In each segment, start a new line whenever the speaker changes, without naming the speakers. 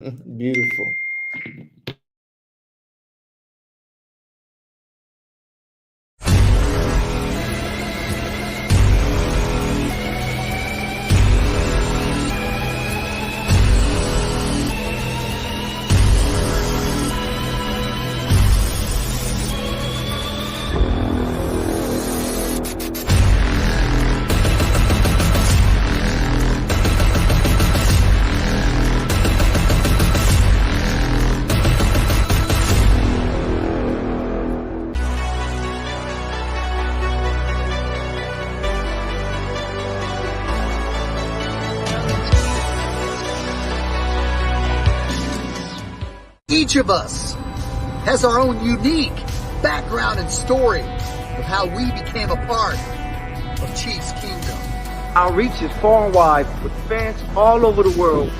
Beautiful.
Each of us has our own unique background and story of how we became a part of Chiefs Kingdom.
Our reach is far and wide, with fans all over the world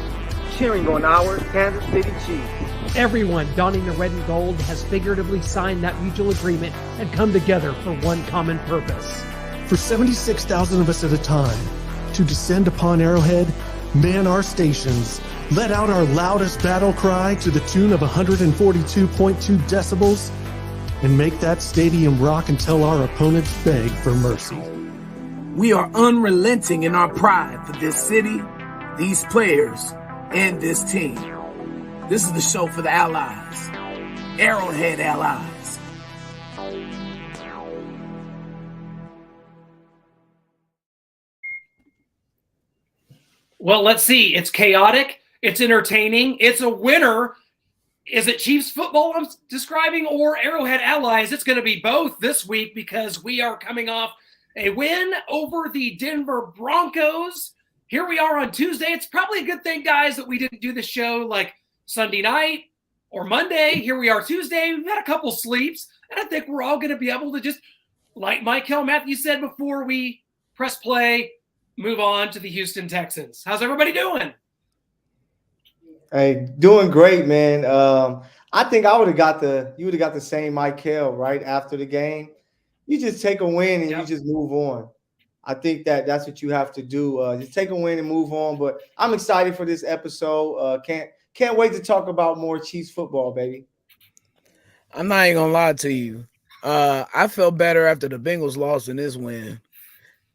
cheering on our Kansas City Chiefs.
Everyone donning the red and gold has figuratively signed that mutual agreement and come together for one common purpose.
For 76,000 of us at a time, to descend upon Arrowhead, man our stations, let out our loudest battle cry to the tune of 142.2 decibels, and make that stadium rock until our opponents beg for mercy.
We are unrelenting in our pride for this city, these players, and this team. This is the show for the Allies, Arrowhead Allies.
Well, let's see. It's chaotic. It's entertaining. It's a winner. Is it Chiefs football I'm describing or Arrowhead Allies? It's going to be both this week because we are coming off a win over the Denver Broncos. Here we are on Tuesday. It's probably a good thing, guys, that we didn't do the show like Sunday night or Monday. Here we are Tuesday. We've had a couple sleeps, and I think we're all going to be able to just, like Michael Matthews said before we press play, move on to the Houston Texans. How's everybody doing?
Hey, doing great, man. I think you would have got the same Michael right after the game. You just take a win and you just move on. I think that's what you have to do. Just take a win and move on. But I'm excited for this episode. Can't wait to talk about more Chiefs football, baby.
I'm not even gonna lie to you. I felt better after the Bengals lost in this win.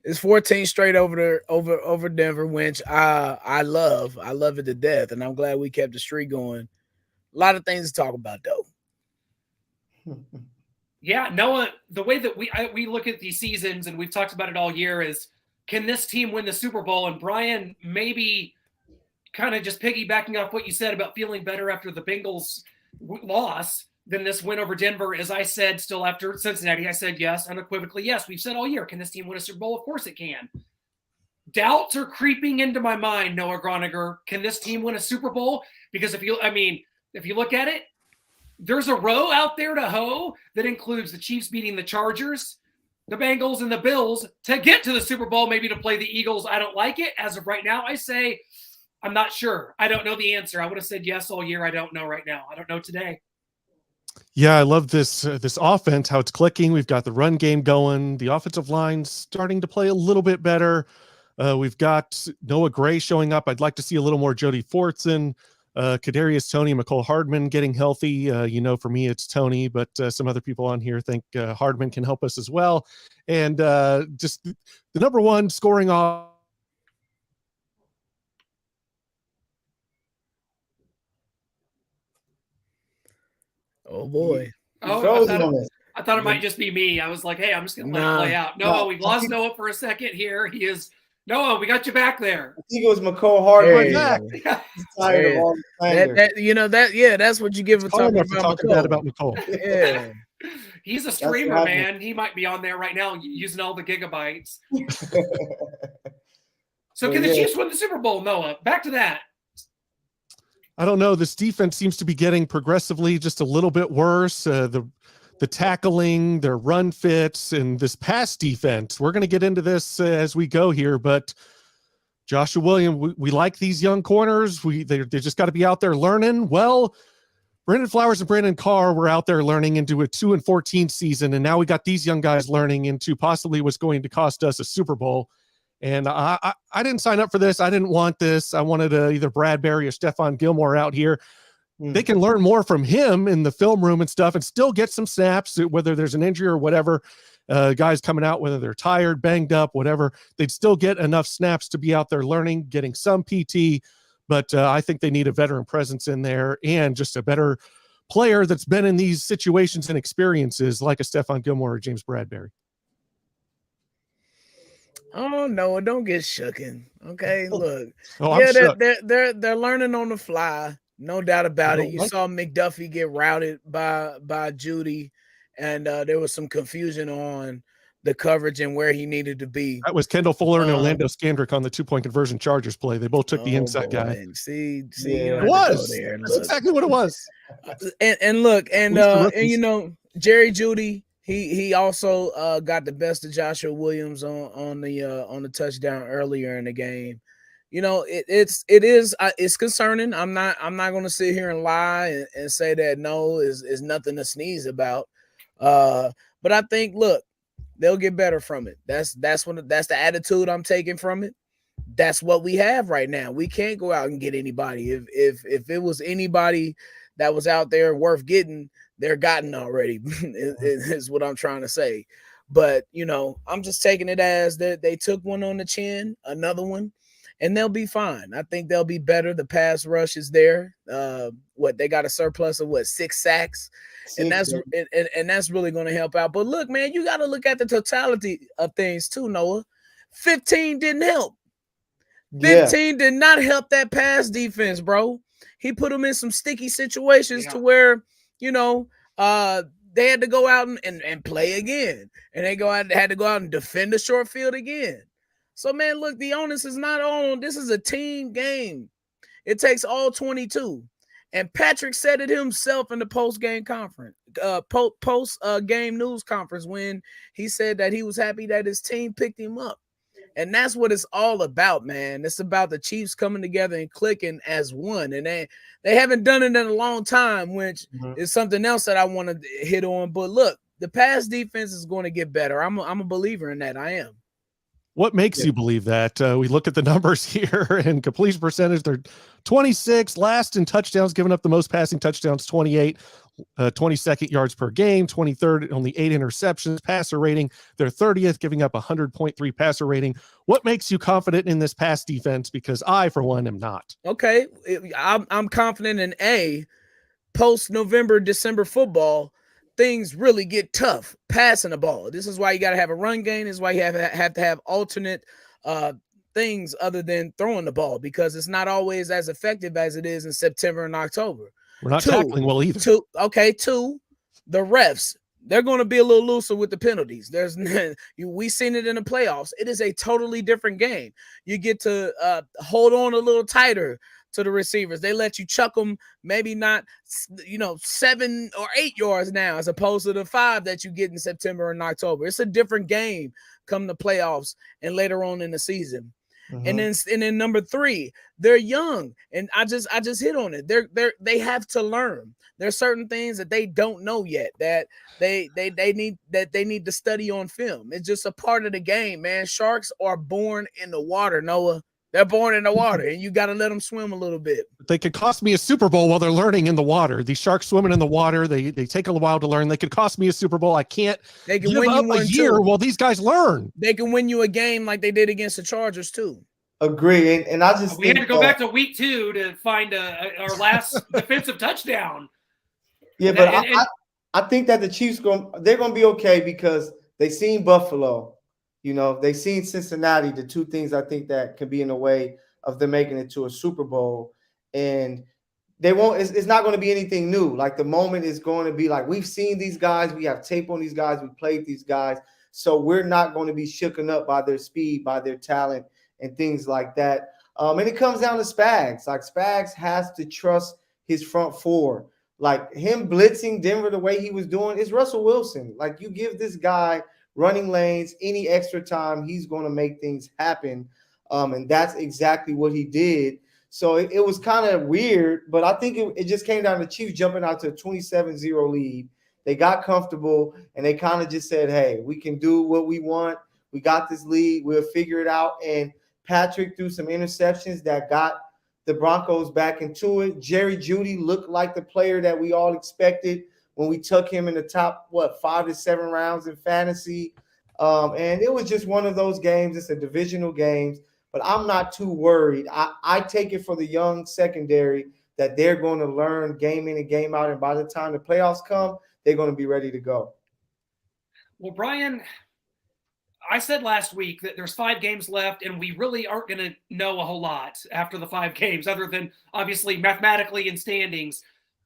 It's 14 straight over Denver, which I love. I love it to death, and I'm glad we kept the streak going. A lot of things to talk about, though.
Yeah, Noah, the way that we look at these seasons, and we've talked about it all year, is can this team win the Super Bowl? And Brian, maybe kind of just piggybacking off what you said about feeling better after the Bengals loss than this win over Denver, as I said still after Cincinnati, I said yes, unequivocally yes. We've said all year, can this team win a Super Bowl? Of course it can. Doubts are creeping into my mind, Noah Groniger. Can this team win a Super Bowl? Because if you look at it, there's a row out there to hoe that includes the Chiefs beating the Chargers, the Bengals, and the Bills to get to the Super Bowl, maybe to play the Eagles. I don't like it. As of right now, I say I'm not sure. I don't know the answer. I would have said yes all year. I don't know right now. I don't know today.
Yeah, I love this offense, how it's clicking. We've got the run game going. The offensive line's starting to play a little bit better. We've got Noah Gray showing up. I'd like to see a little more Jody Fortson, Kadarius Toney, McCole Hardman getting healthy. For me, it's Toney, but some other people on here think Hardman can help us as well. And just the number one scoring off.
Oh, boy.
I thought it might just be me. I was like, hey, I'm just going to let it play out. Noah, we've lost Noah for a second here. He is – Noah, we got you back there.
I think it was McCole Hardman.
That's what you give a talk
about McCole.
Yeah.
He's a streamer, man. He might be on there right now using all the gigabytes. So can the Chiefs win the Super Bowl, Noah? Back to that.
I don't know. This defense seems to be getting progressively just a little bit worse. The tackling, their run fits, and this pass defense. We're going to get into this as we go here, but Joshua Williams, we like these young corners. They just got to be out there learning. Well, Brandon Flowers and Brandon Carr were out there learning into a 2-14 season, and now we got these young guys learning into possibly what's going to cost us a Super Bowl. And I didn't sign up for this. I didn't want this. I wanted either Bradbury or Stephon Gilmore out here. They can learn more from him in the film room and stuff and still get some snaps, whether there's an injury or whatever. Guys coming out, whether they're tired, banged up, whatever, they'd still get enough snaps to be out there learning, getting some PT. But I think they need a veteran presence in there and just a better player that's been in these situations and experiences like a Stephon Gilmore or James Bradbury.
Oh no, don't get shooken. Okay, look. They're learning on the fly, no doubt about it. You saw McDuffie get routed by Judy, and there was some confusion on the coverage and where he needed to be.
That was Kendall Fuller and Orlando Scandrick on the 2-point conversion Chargers play. They both took the inside guy.
See,
it was. That's exactly what it was.
And look, and you know, Jerry Jeudy, he also got the best of Joshua Williams on the touchdown earlier in the game. You know, it's concerning. I'm not going to sit here and lie and say that no is nothing to sneeze about. But I think, look, they'll get better from it. That's the attitude I'm taking from it. That's what we have right now. We can't go out and get anybody. If it was anybody that was out there worth getting, they're gotten already. is what I'm trying to say. But you know, I'm just taking it as that they took one on the chin, another one, and they'll be fine. I think they'll be better. The pass rush is there. They got a surplus of 6 sacks. And that's really going to help out. But look, man, you got to look at the totality of things too, Noah. 15 didn't help. 15 did not help that pass defense, bro. He put them in some sticky situations to where, you know, they had to go out and play again. And had to go out and defend the short field again. So, man, look, the onus is not on. This is a team game. It takes all 22. And Patrick said it himself in the post-game conference, post-game news conference when he said that he was happy that his team picked him up. And that's what it's all about, man. It's about the Chiefs coming together and clicking as one. And they haven't done it in a long time, which is something else that I want to hit on. But look, the pass defense is going to get better. I'm a believer in that. I am.
What makes you believe that? We look at the numbers here and completion percentage. They're 26, last in touchdowns, giving up the most passing touchdowns, 28, 22nd yards per game, 23rd, only 8 interceptions, passer rating. They're 30th, giving up 100.3 passer rating. What makes you confident in this pass defense? Because I, for one, am not.
Okay. I'm confident in post-November, December football, things really get tough passing the ball. This is why you got to have a run game. This is why you have to have alternate things other than throwing the ball, because it's not always as effective as it is in September and October.
We're not tackling well either.
Two, the refs, they're going to be a little looser with the penalties. We've seen it in the playoffs. It is a totally different game. You get to hold on a little tighter to the receivers. They let you chuck them, maybe not, 7 or 8 yards now, as opposed to the 5 that you get in September and October. It's a different game come the playoffs and later on in the season. And then number 3, they're young, and I just hit on it. They have to learn. There's certain things that they don't know yet that they need to study on film. It's just a part of the game, man. Sharks are born in the water, Noah. They're born in the water, and you got to let them swim a little bit.
They could cost me a Super Bowl while they're learning in the water. These sharks swimming in the water, they take a while to learn. They could cost me a Super Bowl. I can't give up a year while these guys learn.
They can win you a game like they did against the Chargers too.
Agree, and I just
we had to go back to week 2 to find our last defensive touchdown.
Yeah, but I think that the Chiefs they're going to be okay because they seen Buffalo. They've seen Cincinnati, the 2 things I think that can be in the way of them making it to a Super Bowl. And they won't, it's not going to be anything new. Like, the moment is going to be like, we've seen these guys, we have tape on these guys, we played these guys. So we're not going to be shooken up by their speed, by their talent, and things like that. And it comes down to Spags. Like, Spags has to trust his front 4. Like, him blitzing Denver the way he was doing is Russell Wilson. Like, you give this guy running lanes, any extra time, he's going to make things happen. And that's exactly what he did. So it was kind of weird, but I think it just came down to Chiefs jumping out to a 27-0 lead. They got comfortable, and they kind of just said, hey, we can do what we want. We got this lead. We'll figure it out. And Patrick threw some interceptions that got the Broncos back into it. Jerry Jeudy looked like the player that we all expected when we took him in the top, 5 to 7 rounds in fantasy. And it was just one of those games. It's a divisional game, but I'm not too worried. I take it for the young secondary that they're going to learn game in and game out. And by the time the playoffs come, they're going to be ready to go.
Well, Brian, I said last week that there's 5 games left, and we really aren't going to know a whole lot after the 5 games, other than obviously mathematically in standings.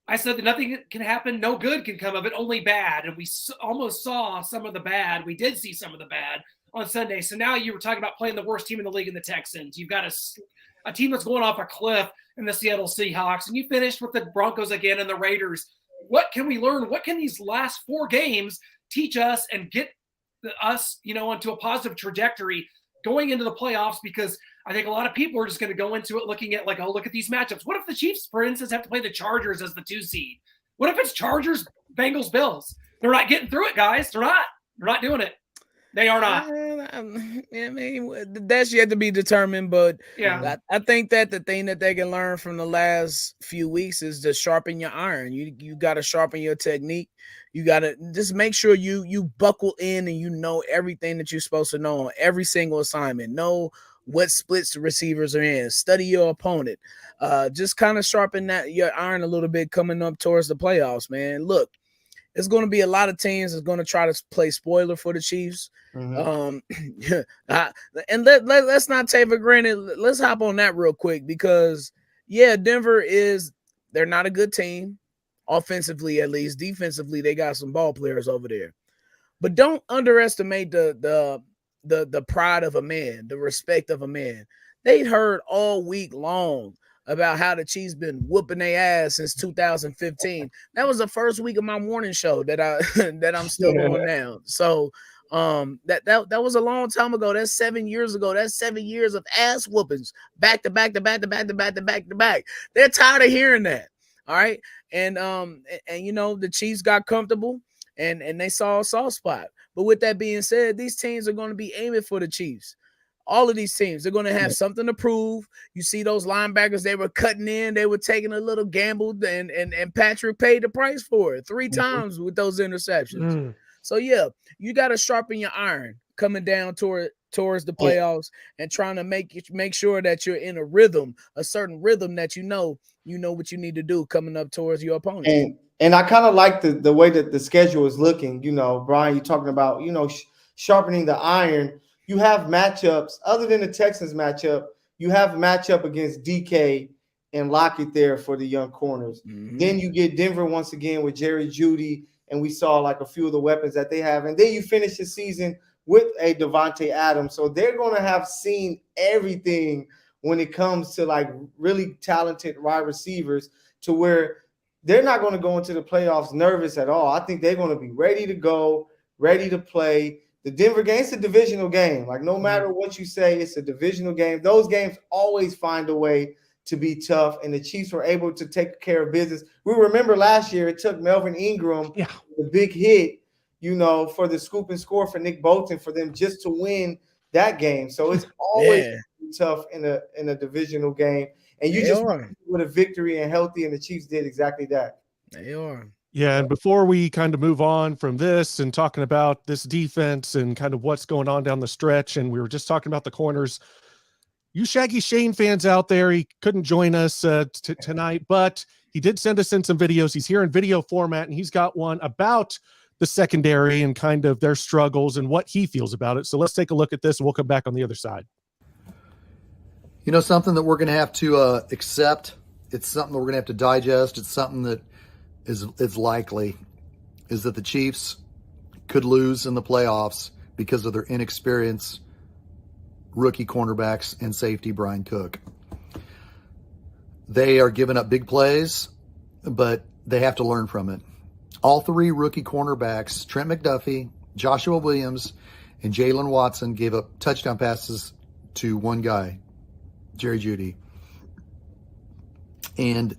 I said that nothing can happen, no good can come of it, only bad. And we almost saw some of the bad. We did see some of the bad on Sunday. So now you were talking about playing the worst team in the league in the Texans. You've got a team that's going off a cliff in the Seattle Seahawks, and you finished with the Broncos again and the Raiders. What can we learn? What can these last 4 games teach us and get us, onto a positive trajectory going into the playoffs? Because I think a lot of people are just going to go into it looking at look at these matchups. What if the Chiefs, for instance, have to play the Chargers as the 2 seed? What if it's Chargers, Bengals, Bills? They're not getting through it, guys. They're not doing it. They are not.
I mean, that's yet to be determined, but
yeah,
I think that the thing that they can learn from the last few weeks is to sharpen your iron. You got to sharpen your technique. You got to just make sure you buckle in and you know everything that you're supposed to know on every single assignment. Know what splits the receivers are in. Study your opponent. Just kind of sharpen your iron a little bit coming up towards the playoffs, man. Look, it's going to be a lot of teams that's going to try to play spoiler for the Chiefs. And let's not take for granted. Let's hop on that real quick because, Denver they're not a good team, offensively at least. Defensively, they got some ball players over there. But don't underestimate the pride of a man, the respect of a man. They heard all week long about how the Chiefs been whooping their ass since 2015. That was the first week of my morning show that I'm still on now. So that was a long time ago. That's 7 years ago. That's 7 years of ass whoopings back to back to back to back to back to back to back. They're tired of hearing that. All right. And the Chiefs got comfortable and they saw a soft spot. But with that being said, these teams are going to be aiming for the Chiefs. All of these teams, they're going to have something to prove. You see those linebackers, they were cutting in. They were taking a little gamble, and Patrick paid the price for it 3 times with those interceptions. So, you got to sharpen your iron coming down towards the playoffs and trying to make sure that you're in a certain rhythm that you know what you need to do coming up towards your opponent.
And I kind of like the way that the schedule is looking. Brian, you're talking about, sharpening the iron. You have matchups other than the Texans matchup. You have a matchup against DK and Lockett there for the young corners. Then you get Denver once again with Jerry Jeudy, and we saw a few of the weapons that they have. And then you finish the season with a Devontae Adams. So they're going to have seen everything when it comes to really talented wide receivers to where they're not going to go into the playoffs nervous at all. I think they're going to be ready to go, ready to play. The Denver game, it's a divisional game. No matter what you say, it's a divisional game. Those games always find a way to be tough, and the Chiefs were able to take care of business. We remember last year it took Melvin Ingram, the big hit, for the scoop and score for Nick Bolton for them just to win that game. So it's always tough in a divisional game, and you just with a victory and healthy, and the Chiefs did exactly that.
They are.
Yeah, and before we kind of move on from this and talking about this defense and kind of what's going on down the stretch, and we were just talking about the corners, you Shaggy Shane fans out there, he couldn't join us tonight, but he did send us in some videos. He's here in video format, and he's got one about the secondary and kind of their struggles and what he feels about it. So let's take a look at this, and we'll come back on the other side.
Something that we're going to have to accept. It's something that we're going to have to digest. It's something that is likely is that the Chiefs could lose in the playoffs because of their inexperienced rookie cornerbacks and safety Brian Cook. They are giving up big plays, but they have to learn from it. All 3 rookie cornerbacks, Trent McDuffie, Joshua Williams, and Jalen Watson, gave up touchdown passes to one guy, Jerry Jeudy. And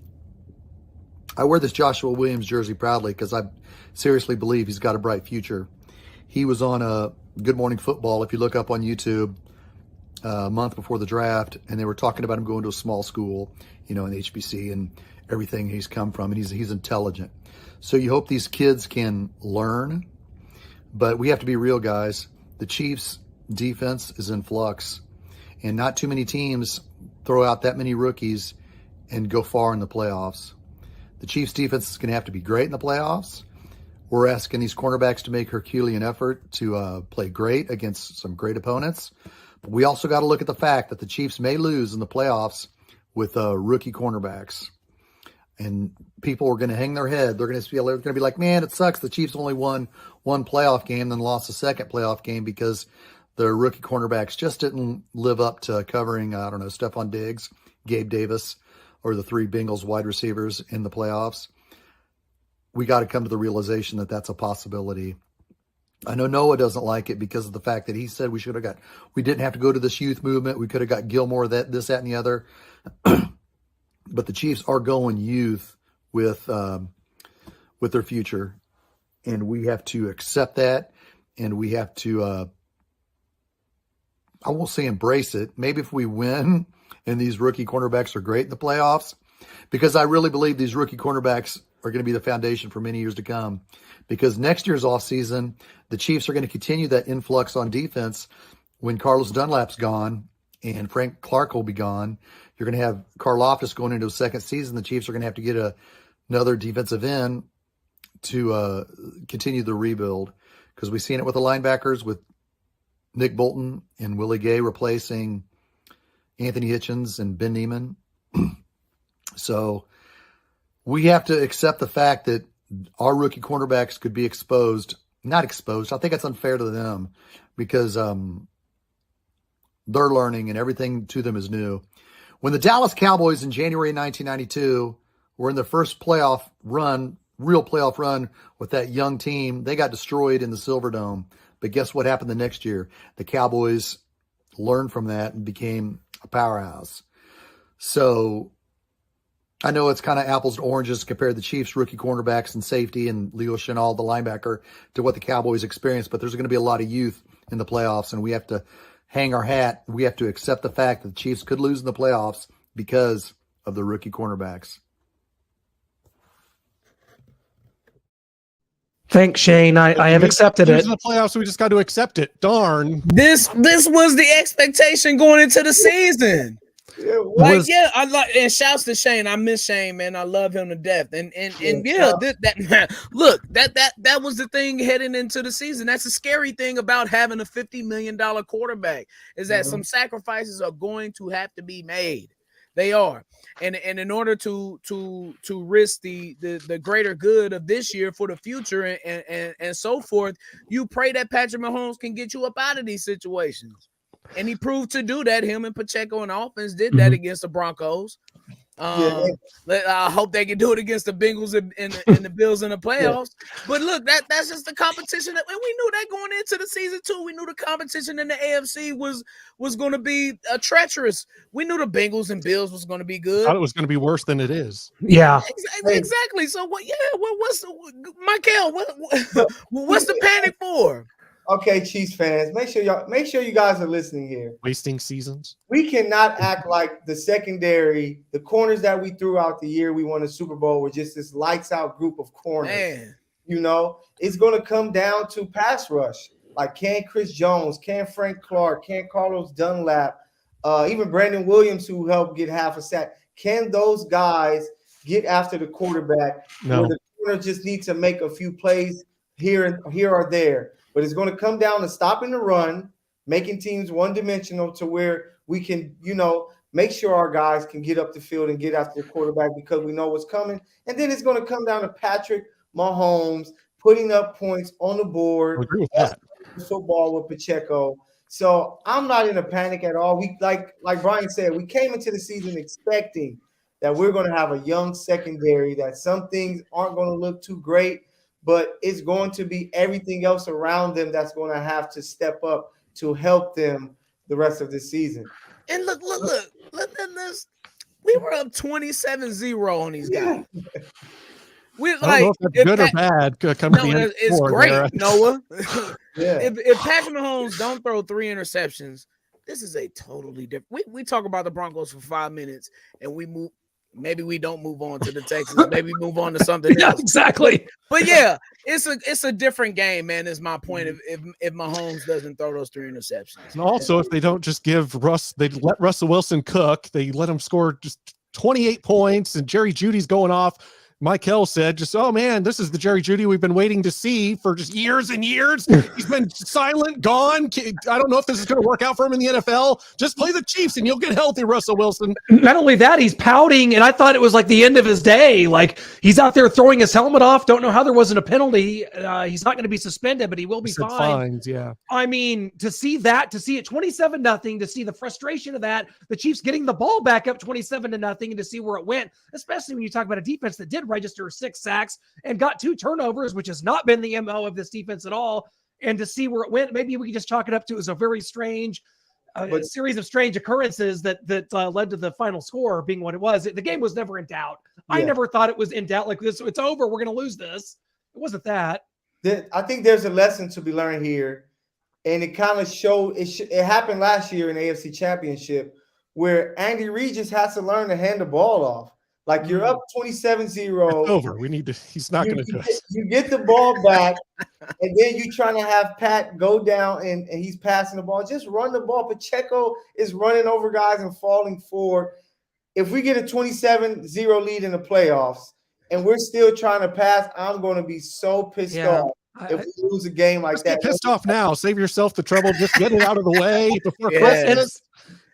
I wear this Joshua Williams jersey proudly because I seriously believe he's got a bright future. He was on a Good Morning Football, if you look up on YouTube, a month before the draft, and they were talking about him going to a small school, in the HBC and everything he's come from, and he's intelligent. So you hope these kids can learn, but we have to be real, guys. The Chiefs' defense is in flux, and not too many teams throw out that many rookies and go far in the playoffs. The Chiefs' defense is going to have to be great in the playoffs. We're asking these cornerbacks to make Herculean effort to play great against some great opponents. But we also got to look at the fact that the Chiefs may lose in the playoffs with rookie cornerbacks. And people are going to hang their head. They're going to be like, man, it sucks. The Chiefs only won one playoff game, then lost a second playoff game because their rookie cornerbacks just didn't live up to covering, Stephon Diggs, Gabe Davis, or the three Bengals wide receivers in the playoffs. We got to come to the realization that that's a possibility. I know Noah doesn't like it because of the fact that he said we didn't have to go to this youth movement. We could have got Gilmore, this, that, and the other. But the Chiefs are going youth with their future, and we have to accept that, and we have to, I won't say embrace it. Maybe if we win and these rookie cornerbacks are great in the playoffs, because I really believe these rookie cornerbacks are going to be the foundation for many years to come. Because next year's offseason, the Chiefs are going to continue that influx on defense when Carlos Dunlap's gone and Frank Clark will be gone. You're going to have Karlaftis going into a second season. The Chiefs are going to have to get another defensive end to continue the rebuild, because we've seen it with the linebackers with Nick Bolton and Willie Gay replacing Anthony Hitchens and Ben Neiman. So we have to accept the fact that our rookie cornerbacks could be exposed. Not exposed. I think it's unfair to them because they're learning and everything to them is new. When the Dallas Cowboys in January 1992 were in their first real playoff run with that young team, they got destroyed in the Silverdome. But guess what happened the next year? The Cowboys learned from that and became a powerhouse. So I know it's kind of apples to oranges compared to the Chiefs rookie cornerbacks and safety and Leo Chenal, the linebacker, to what the Cowboys experienced. But there's going to be a lot of youth in the playoffs, and we have to hang our hat. We have to accept the fact that the Chiefs could lose in the playoffs because of the rookie cornerbacks.
Thanks, Shane. I have accepted it.
In the playoffs, we just got to accept it. Darn.
This was the expectation going into the season. I like, and shouts to Shane. I miss Shane, man. I love him to death. And look, that was the thing heading into the season. That's the scary thing about having a $50 million quarterback, is that some sacrifices are going to have to be made. They are. And in order to risk the greater good of this year for the future and so forth, you pray that Patrick Mahomes can get you up out of these situations. And he proved to do that. Him and Pacheco and offense did that against the Broncos. I hope they can do it against the Bengals and the Bills in the playoffs. But look, that's just the competition. And we knew that going into the season too. We knew the competition in the AFC was going to be treacherous. We knew the Bengals and Bills was going to be good.
I thought it was going to be worse than it is.
Yeah,
exactly. So what? Yeah, what's Michael? What's the panic for?
Okay, Chiefs fans, make sure you guys are listening here.
Wasting seasons.
We cannot act like the secondary, the corners that we threw out the year we won the Super Bowl were just this lights out group of corners.
Man.
It's going to come down to pass rush. Like, can Chris Jones, can Frank Clark, can Carlos Dunlap, even Brandon Williams, who helped get half a sack, can those guys get after the quarterback?
No.
Where the corner just needs to make a few plays here or there. But it's going to come down to stopping the run, making teams one-dimensional to where we can, make sure our guys can get up the field and get after the quarterback because we know what's coming. And then it's going to come down to Patrick Mahomes putting up points on the board.
I agree with that.
Football with Pacheco. So I'm not in a panic at all. We like Brian said, we came into the season expecting that we're going to have a young secondary, that some things aren't going to look too great, but it's going to be everything else around them that's going to have to step up to help them the rest of the season.
And look. We were up 27-0 on these guys. We
I don't know if that's good or bad. Come to the end
it's great,
there.
Noah.
Yeah.
If Patrick Mahomes don't throw 3 interceptions, this is a totally different. We talk about the Broncos for 5 minutes, and we move. Maybe we don't move on to the Texans. Maybe move on to something
Yeah,
else.
exactly.
But yeah, it's a different game, man. Is my point. If Mahomes doesn't throw those 3 interceptions,
And also, if they don't just give they let Russell Wilson cook, they let him score just 28 points, and Jerry Judy's going off. Michael said, just, oh man, this is the Jerry Judy we've been waiting to see for just years and years. He's been silent, gone. I don't know if this is going to work out for him in the NFL. Just play the Chiefs and you'll get healthy, Russell Wilson.
Not only that, he's pouting, and I thought it was like the end of his day. Like, he's out there throwing his helmet off. Don't know how there wasn't a penalty. He's not going to be suspended, but he will be fined.
Fines, yeah.
I mean, to see it 27-0, to see the frustration of that, the Chiefs getting the ball back up 27-0, and to see where it went, especially when you talk about a defense that did register 6 sacks and got 2 turnovers, which has not been the MO of this defense at all. And to see where it went, maybe we can just chalk it up to it was a very strange series of strange occurrences that led to the final score being what it was. The game was never in doubt. Yeah. I never thought it was in doubt like this. It's over. We're going to lose this. It wasn't that.
I think there's a lesson to be learned here. And it kind of showed, it happened last year in the AFC Championship where Andy Reid just has to learn to hand the ball off. Like, you're up 27-0.
It's over. He's not going to do it.
You get the ball back, and then you're trying to have Pat go down, and he's passing the ball. Just run the ball. Pacheco is running over guys and falling forward. If we get a 27-0 lead in the playoffs, and we're still trying to pass, I'm going to be so pissed off if we lose a game like that.
Get pissed off now. Save yourself the trouble. Just get it out of the way before Christmas.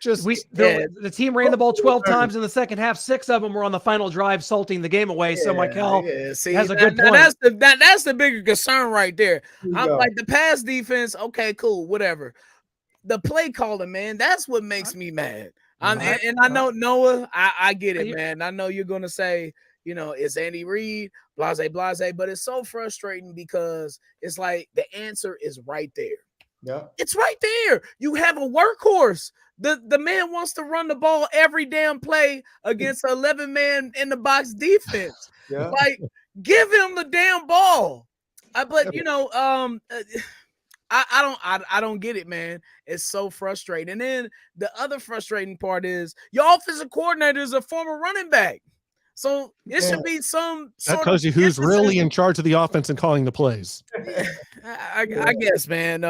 The team ran the ball 12 times in the second half. 6 of them were on the final drive, salting the game away. So Michael has a good point.
That's the bigger concern right there. I'm like, the pass defense, okay, cool, whatever. The play calling, man, that's what makes me mad. And I know, Noah, I get it, man. I know you're gonna say, it's Andy Reid, blase, but it's so frustrating because it's like the answer is right there.
Yeah,
it's right there. You have a workhorse. The man wants to run the ball every damn play against an 11-man in the box defense.
Yeah.
Like, give him the damn ball. I don't get it, man. It's so frustrating. And then the other frustrating part is your offensive coordinator is a former running back. So it should be some
that tells you who's really in charge of the offense and calling the plays.
I guess, man.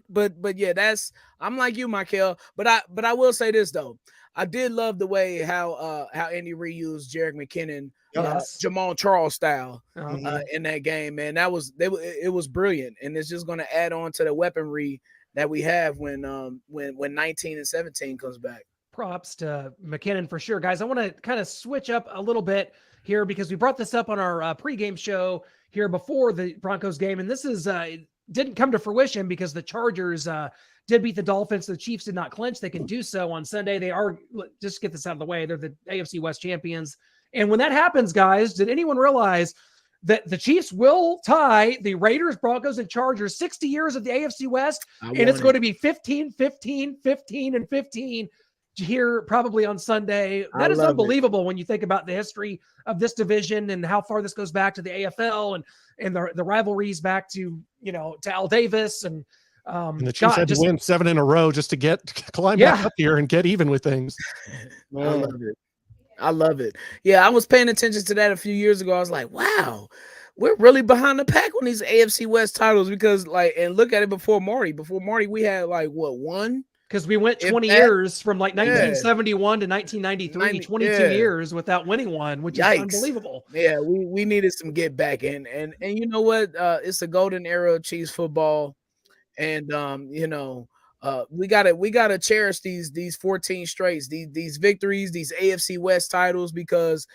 But yeah, I'm like you, Michael. But I will say this though. I did love the way how Andy Reid used Jerick McKinnon, Jamal Charles style in that game, man. It was brilliant, and it's just going to add on to the weaponry that we have when 19 and 17 comes back.
Props to McKinnon for sure, guys. I want to kind of switch up a little bit here because we brought this up on our pregame show here before the Broncos game, and this is didn't come to fruition because the Chargers did beat the Dolphins. The Chiefs did not clinch. They can do so on Sunday. They are, just get this out of the way, they're the AFC West champions. And when that happens, guys, did anyone realize that the Chiefs will tie the Raiders, Broncos, and Chargers 60 years of the AFC West, and it's going to be 15, 15, 15, and 15 here probably on Sunday. That is unbelievable when you think about the history of this division and how far this goes back to the AFL and the rivalries back to Al Davis and
the Chiefs had to win 7 in a row just to climb back up here and get even with things.
I love it. Yeah, I was paying attention to that a few years ago. I was like, wow, we're really behind the pack on these AFC West titles because and look at it before Marty. Before Marty, we had one?
Because we went 20 years from 1971 to 1993, 22 years without winning one, which is unbelievable.
Yeah, we needed some get back. And you know what? It's the golden era of Chiefs football. And, we gotta cherish these 14 straights, these victories, these AFC West titles, because,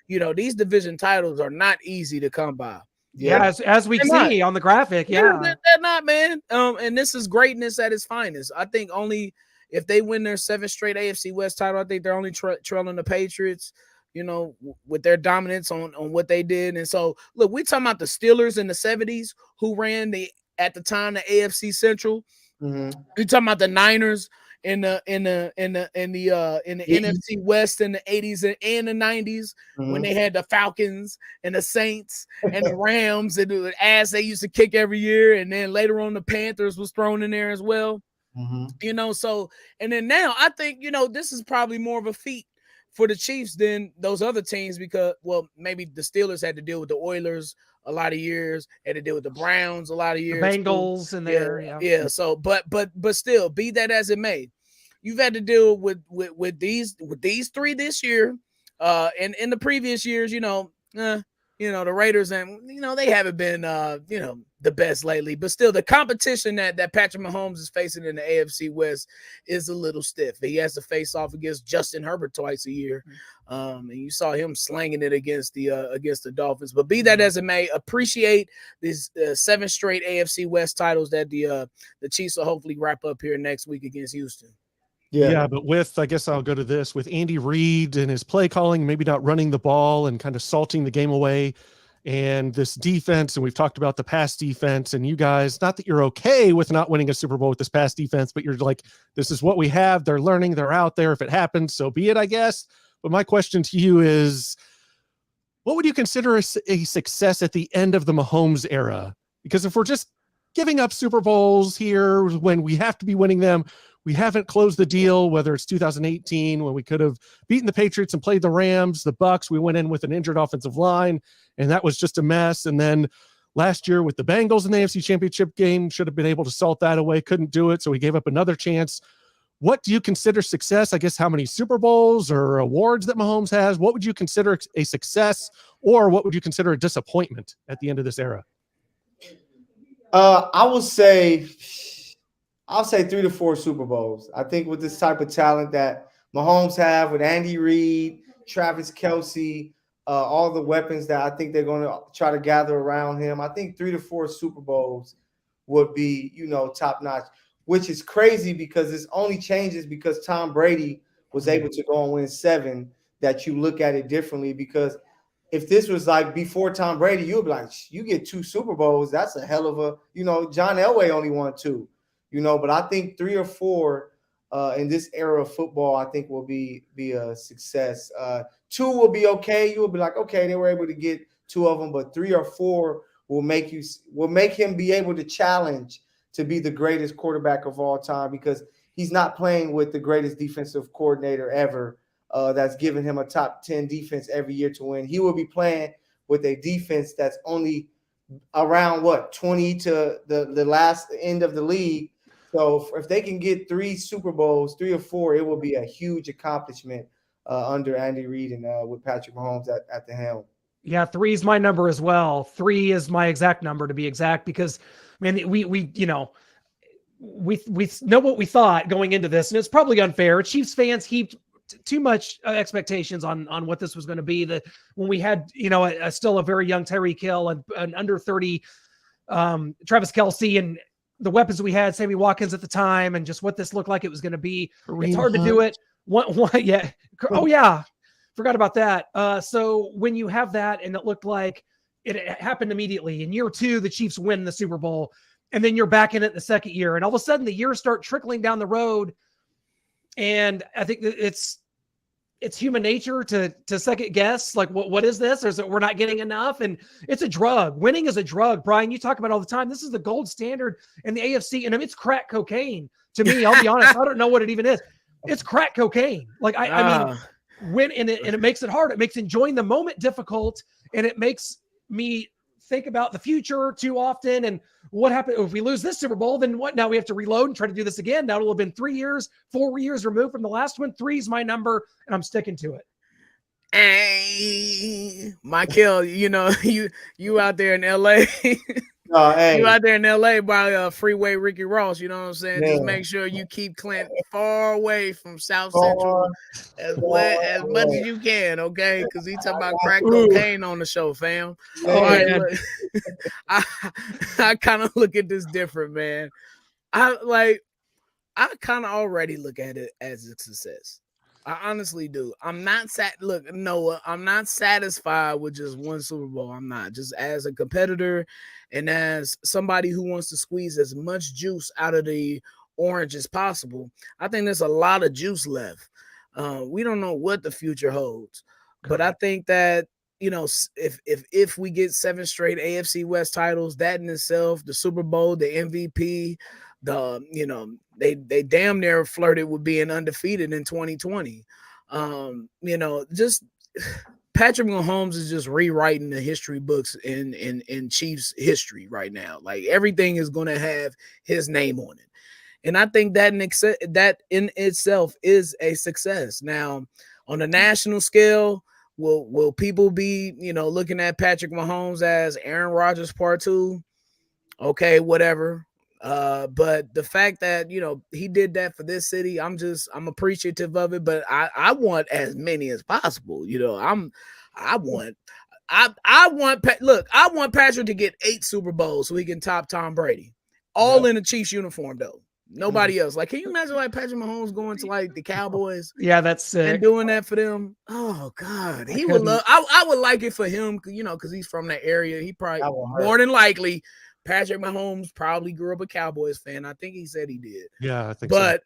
these division titles are not easy to come by.
Yeah, as we see on the graphic.
They're not, man. And this is greatness at its finest. I think only if they win their 7th straight AFC West title, I think they're only trailing the Patriots, with their dominance on what they did. And so, look, we're talking about the Steelers in the 70s who ran at the time the AFC Central. Mm-hmm. We're talking about the Niners in the NFC West in the 80s and the 90s when they had the Falcons and the Saints and the Rams and the ass they used to kick every year, and then later on the Panthers was thrown in there as well. So and then now I think this is probably more of a feat for the Chiefs than those other teams because maybe the Steelers had to deal with the Oilers a lot of years, had to deal with the Browns a lot of years,
the Bengals in there,
yeah. So, but still, be that as it may, you've had to deal with these three this year, and in the previous years, the Raiders and they haven't been the best lately, but still the competition that Patrick Mahomes is facing in the AFC West is a little stiff. He has to face off against Justin Herbert twice a year, and you saw him slanging it against the Dolphins. But be that as it may, appreciate these 7 straight AFC West titles that the Chiefs will hopefully wrap up here next week against Houston.
Yeah, but I guess I'll go to this with Andy Reid and his play calling, maybe not running the ball and kind of salting the game away, and this defense. And we've talked about the pass defense, and you guys, not that you're okay with not winning a Super Bowl with this pass defense, but you're like, this is what we have. They're learning. They're out there. If it happens, so be it, I guess. But my question to you is, what would you consider a success at the end of the Mahomes era? Because if we're just giving up Super Bowls here when we have to be winning them, we haven't closed the deal, whether it's 2018 when we could have beaten the Patriots and played the Rams, the Bucks, we went in with an injured offensive line, and that was just a mess. And then last year with the Bengals in the AFC Championship game, should have been able to salt that away, couldn't do it, so we gave up another chance. What do you consider success? I guess how many Super Bowls or awards that Mahomes has? What would you consider a success, or what would you consider a disappointment at the end of this era?
I'll say 3 to 4 Super Bowls. I think with this type of talent that Mahomes have, with Andy Reid, Travis Kelce, all the weapons that I think they're going to try to gather around him, I think 3 to 4 Super Bowls would be, top notch, which is crazy because this only changes because Tom Brady was able to go and win 7, that you look at it differently. Because if this was like before Tom Brady, you'd be like, you get 2 Super Bowls. That's a hell of a, John Elway only won 2. But I think 3 or 4 in this era of football, I think will be a success. 2 will be okay. You will be like, okay, they were able to get 2 of them, but 3 or 4 will make him be able to challenge to be the greatest quarterback of all time, because he's not playing with the greatest defensive coordinator ever that's giving him a top 10 defense every year to win. He will be playing with a defense that's only around 20 to the last end of the league. So if they can get 3 Super Bowls, 3 or 4, it will be a huge accomplishment under Andy Reid and with Patrick Mahomes at the helm.
Yeah, 3 is my number as well. 3 is my exact number, to be exact, because man, we know what we thought going into this, and it's probably unfair. Chiefs fans heaped too much expectations on what this was going to be. When we had still a very young Tyreek Hill and an under 30 Travis Kelce, and the weapons we had, Sammy Watkins at the time, and just what this looked like it was going to be. It's hard to do it. Yeah. Oh yeah. Forgot about that. So when you have that, and it looked like it happened immediately in year 2, the Chiefs win the Super Bowl, and then you're back in it the second year, and all of a sudden the years start trickling down the road. And I think that it's human nature to second guess, like, what is this? Or is it we're not getting enough? And it's a drug. Winning is a drug. Brian, you talk about it all the time. This is the gold standard in the AFC, and it's crack cocaine to me. I'll be honest. I don't know what it even is. It's crack cocaine. Like I mean, it makes it hard. It makes enjoying the moment difficult, and it makes me think about the future too often. And what happened if we lose this Super Bowl? Then what? Now we have to reload and try to do this again. Now it'll have been 3 years, 4 years removed from the last one. 3 is my number, and I'm sticking to it.
Hey, Michael, you out there in LA.
Hey.
You out there in LA by Freeway Ricky Ross, you know what I'm saying? Yeah. Just make sure you keep Clinton far away from South Central as much as you can, okay? Because he talking about crack cocaine on the show, fam. All right, look, I kind of look at this different, man. I kind of already look at it as a success. I honestly do. I'm not Noah, I'm not satisfied with just 1 Super Bowl. I'm not. Just as a competitor and as somebody who wants to squeeze as much juice out of the orange as possible. I think there's a lot of juice left. We don't know what the future holds, but I think that, you know, if we get 7 straight AFC West titles, that in itself, the Super Bowl, the MVP, you know, they damn near flirted with being undefeated in 2020. You know, just Patrick Mahomes is just rewriting the history books in Chiefs history right now. Like, everything is going to have his name on it. And I think that in itself is a success. Now, on a national scale, will people be, you know, looking at Patrick Mahomes as Aaron Rodgers Part 2? Okay, whatever. But the fact that, you know, he did that for this city, I'm appreciative of it. But I want as many as possible. You know, I want Patrick to get 8 Super Bowls so he can top Tom Brady, all in a Chiefs uniform though. Nobody else. Like, can you imagine like Patrick Mahomes going to like the Cowboys?
Yeah, that's sick.
And doing that for them. Oh God, he would love. I would like it for him, you know, because he's from that area. He probably more than likely, Patrick Mahomes probably grew up a Cowboys fan. I think he said he did.
Yeah, I think
so. But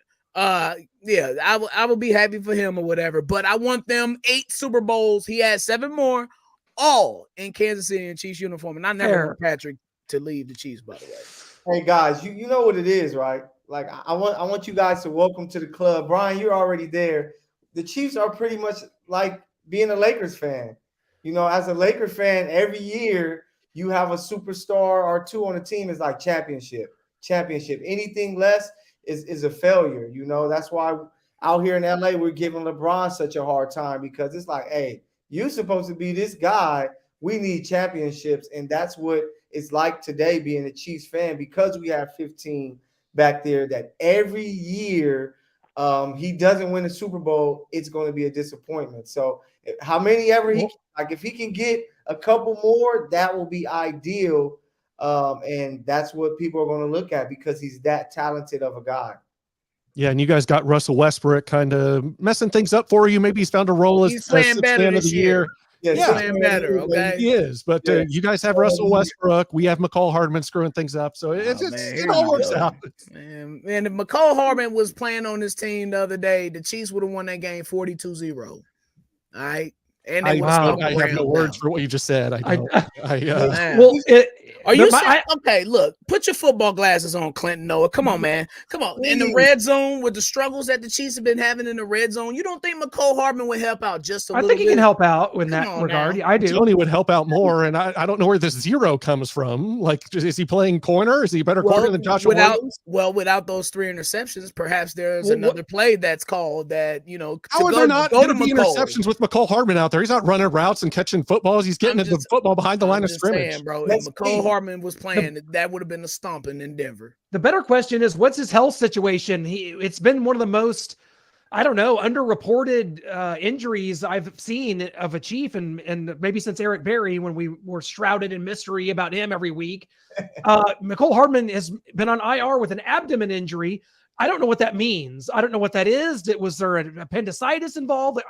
yeah, I would be happy for him or whatever. But I want them 8 Super Bowls. He has 7 more, all in Kansas City in Chiefs uniform. And I never want Patrick to leave the Chiefs, by the way.
Hey guys, you know what it is, right? Like, I want you guys to welcome to the club. Brian, you're already there. The Chiefs are pretty much like being a Lakers fan. You know, as a Laker fan, every year you have a superstar or 2 on the team is like championship. Anything less is a failure. You know, that's why out here in LA, we're giving LeBron such a hard time, because it's like, hey, you're supposed to be this guy. We need championships. And that's what it's like today being a Chiefs fan, because we have 15 back there that every year he doesn't win a Super Bowl, it's going to be a disappointment. So how many ever if he can get a couple more, that will be ideal. And that's what people are going to look at, because he's that talented of a guy.
Yeah, and you guys got Russell Westbrook kind of messing things up for you. Maybe he's found a role as
playing better
man of the year.
Yeah, playing better. Okay,
he is. But you guys have Russell Westbrook. We have McCall Hardman screwing things up. So it all works out.
Man, if McCall Hardman was playing on this team the other day, the Chiefs would have won that game 42-0. All right. And
I have no words for what you just said.
Are you saying, okay, look, put your football glasses on, Clinton Noah. Come on, man. Come on. In the red zone, with the struggles that the Chiefs have been having in the red zone, you don't think McCall Hardman would help out just a little bit?
I think he can help out in that regard. I do.
Tony would help out more, and I don't know where this 0 comes from. Like, is he playing corner? Is he a better corner than Joshua Williams?
Without those 3 interceptions, perhaps there's another play that's called that, you know,
how are there not going to be interceptions with McCall Hardman out there? He's not running routes and catching footballs. He's getting the football behind the line of scrimmage.
Saying, bro, if McCall Hardman was playing, that would have been a stomping in Denver.
The better question is, what's his health situation? It's been one of the most, I don't know, underreported injuries I've seen of a Chief, and maybe since Eric Berry, when we were shrouded in mystery about him every week. McCall Hardman has been on IR with an abdomen injury. I don't know what that means. I don't know what that is. Was there an appendicitis involved?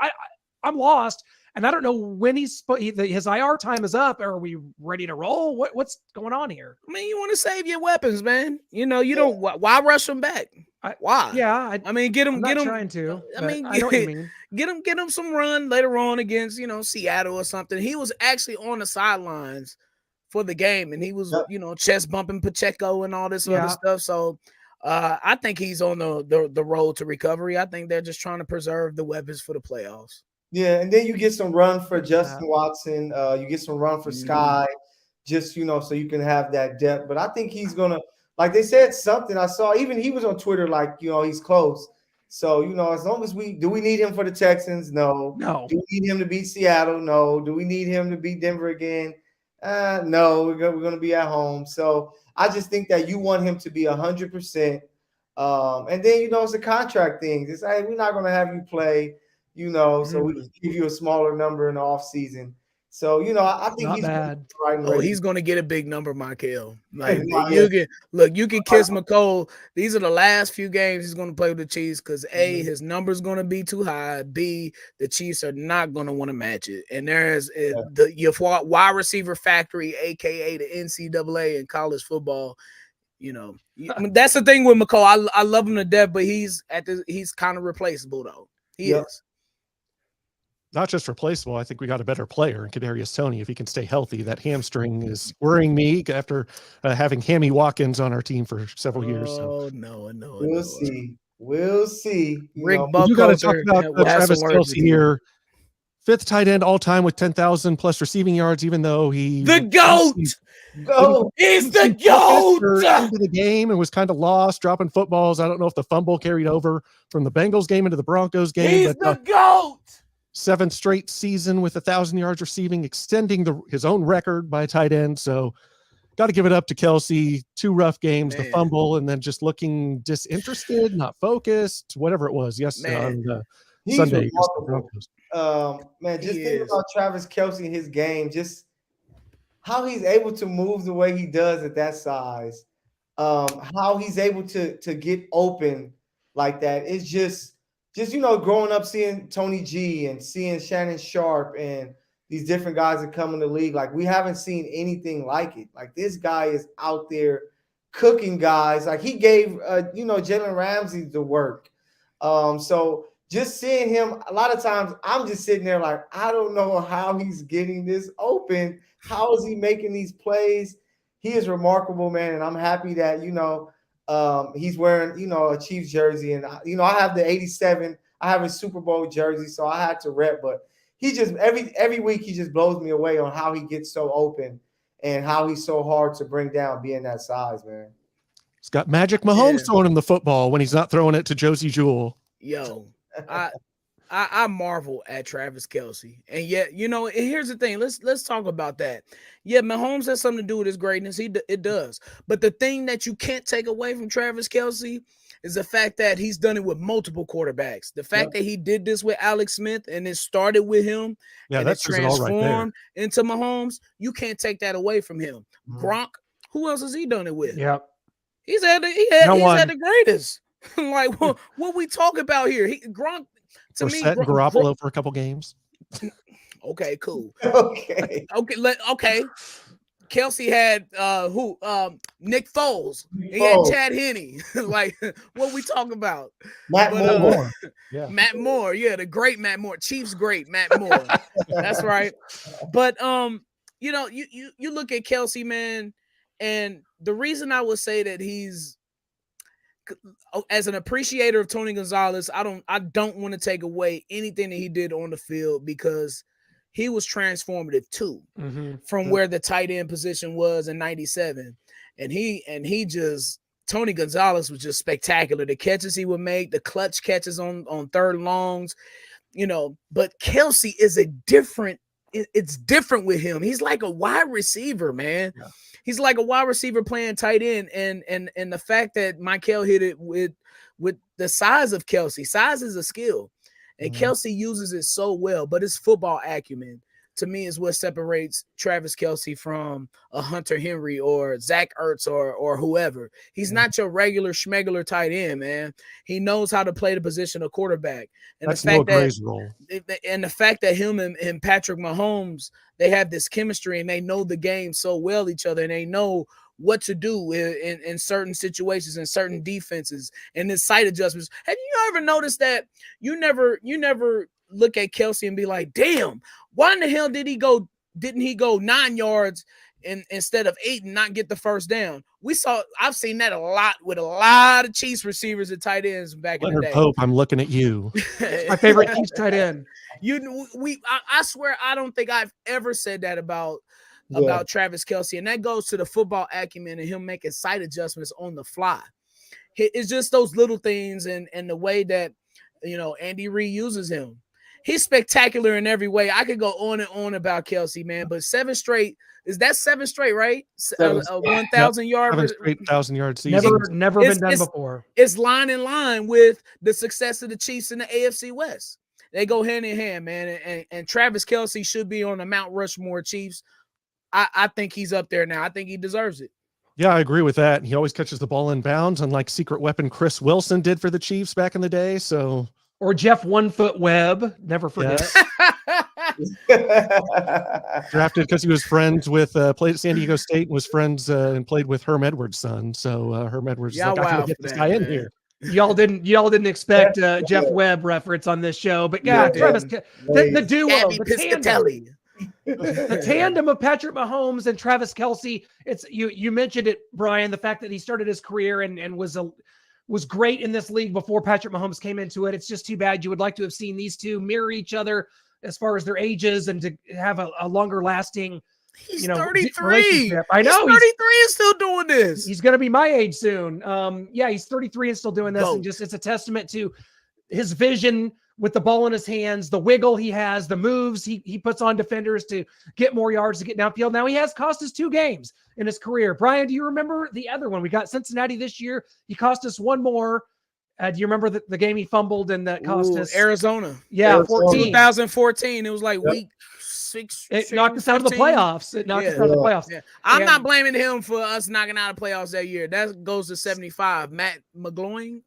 I'm lost. And I don't know when his IR time is up. Are we ready to roll? What's going on here?
I mean, you want to save your weapons, man. You know, you don't. Why rush them back? Why?
Yeah,
I mean, get them.
Trying to. I mean, I know what you mean.
Get him some run later on against, you know, Seattle or something. He was actually on the sidelines for the game, and he was, you know, chest bumping Pacheco and all this other stuff. So, I think he's on the road to recovery. I think they're just trying to preserve the weapons for the playoffs.
Yeah, and then you get some run for Justin Watson. You get some run for Sky, just, you know, so you can have that depth. But I think he's going to, like they said something, I saw, even he was on Twitter, like, you know, he's close. So, you know, as long as do we need him for the Texans? No. Do we need him to beat Seattle? No. Do we need him to beat Denver again? No, we're going to be at home. So I just think that you want him to be 100%. And then, you know, it's a contract thing. It's like, we're not going to have you play, you know, so we give you a smaller number in the off season. So, you know, I think
not bad.
He's going to get a big number, Michael. Like, you can kiss McCall. These are the last few games he's going to play with the Chiefs because A, his number's going to be too high. B, the Chiefs are not going to want to match it. And there's your wide receiver factory, aka the NCAA in college football, That's the thing with McCall. I love him to death, but he's kind of replaceable though. He is.
Not just replaceable. I think we got a better player in Kadarius Toney if he can stay healthy. That hamstring is worrying me after having Hammy Watkins on our team for several years.
Oh no,
we'll see. We'll see.
Rick
You got to talk about Travis Kelce here. 5th tight end all time with 10,000 plus receiving yards, even though he
the GOAT. He's the GOAT
into the game and was kind of lost, dropping footballs. I don't know if the fumble carried over from the Bengals game into the Broncos game.
He's the GOAT.
7th straight season with 1,000 yards receiving, extending his own record by a tight end. So got to give it up to Kelce. 2 rough games, the fumble, and then just looking disinterested, not focused, whatever it was. Yes, on Sunday.
Man, just think about Travis Kelce and his game, just how he's able to move the way he does at that size, how he's able to get open like that. It's just growing up seeing Tony G and seeing Shannon Sharp and these different guys that come in the league, like we haven't seen anything like it. Like this guy is out there cooking guys. Like he gave Jalen Ramsey the work. So just seeing him, a lot of times I'm just sitting there like, I don't know how he's getting this open. How is he making these plays? He is remarkable, man. And I'm happy that, he's wearing, a Chiefs jersey. And, I have the 87. I have a Super Bowl jersey, so I had to rep. But he just, every week, he just blows me away on how he gets so open and how he's so hard to bring down being that size, man.
He's got Magic Mahomes throwing him the football when he's not throwing it to Josie Jewell.
Yo, I marvel at Travis Kelce. And yet, here's the thing. Let's talk about that. Yeah, Mahomes has something to do with his greatness. It does. But the thing that you can't take away from Travis Kelce is the fact that he's done it with multiple quarterbacks. The fact that he did this with Alex Smith and it started with him and it transformed into Mahomes, you can't take that away from him. Gronk, who else has he done it with?
Yep.
He's had the greatest. Like what we talk about here? Gronk to me,
Garoppolo for a couple games.
Okay, cool.
Okay.
Kelce had Nick Foles. He had Chad Henne. Like what we talk about?
Matt Moore.
Matt Moore. Yeah, the great Matt Moore. Chiefs great Matt Moore. That's right. But you look at Kelce, man, and the reason I would say that he's as an appreciator of Tony Gonzalez, I don't want to take away anything that he did on the field because he was transformative too from where the tight end position was in 97. And Tony Gonzalez was just spectacular. The catches he would make, the clutch catches on third and longs, but Kelce is it's different with him. He's like a wide receiver, man. Yeah. He's like a wide receiver playing tight end. And the fact that Michael hit it with the size of Kelce. Size is a skill. And Kelce uses it so well, but his football acumen, to me, is what separates Travis Kelce from a Hunter Henry or Zach Ertz or whoever. He's not your regular schmegular tight end, man. He knows how to play the position of quarterback. And
that's Noah Gray's role.
And the fact that him and Patrick Mahomes, they have this chemistry and they know the game so well each other and they know what to do in certain situations and certain defenses and his sight adjustments. Have you ever noticed that you never look at Kelce and be like, damn, why in the hell didn't he go 9 yards instead of 8 and not get the first down? I've seen that a lot with a lot of Chiefs receivers and tight ends back in the day.
Pope, I'm looking at you.
My favorite Chiefs tight end.
I swear I don't think I've ever said that about Travis Kelce, and that goes to the football acumen and him making sight adjustments on the fly. It's just those little things and the way that Andy Reid uses him. He's spectacular in every way. I could go on and on about Kelce, man, but 7 straight, right? 1,000 yard.
7 straight 1,000-yard season.
Never been done before.
It's line in line with the success of the Chiefs in the AFC West. They go hand in hand, man. And Travis Kelce should be on the Mount Rushmore Chiefs. I think he's up there now. I think he deserves it.
Yeah, I agree with that. He always catches the ball in bounds, unlike secret weapon Chris Wilson did for the Chiefs back in the day. So,
or Jeff 1 Foot Webb, never forget.
Drafted because he was friends with played at San Diego State and was friends and played with Herm Edwards' son. So Herm Edwards is like, I gotta get this guy in here.
Y'all didn't expect Jeff Webb reference on this show, but God, Travis, the duo, the tandem of Patrick Mahomes and Travis Kelce. It's you mentioned it, Brian, the fact that he started his career and was great in this league before Patrick Mahomes came into it. It's just too bad. You would like to have seen these two mirror each other as far as their ages and to have a longer lasting.
He's 33.
Relationship. I know
he's 33 and still doing this.
He's going to be my age soon. He's 33 and still doing this, and just it's a testament to his vision with the ball in his hands, the wiggle he has, the moves he puts on defenders to get more yards to get downfield. Now he has cost us 2 games in his career. Brian, do you remember the other one? We got Cincinnati this year. He cost us 1 more. Do you remember the game he fumbled and that cost us
Arizona?
Yeah,
2014. It was like week 6.
It knocked us out of the playoffs.
Yeah. I'm not blaming him for us knocking out of playoffs that year. That goes to 75. Matt McGloin,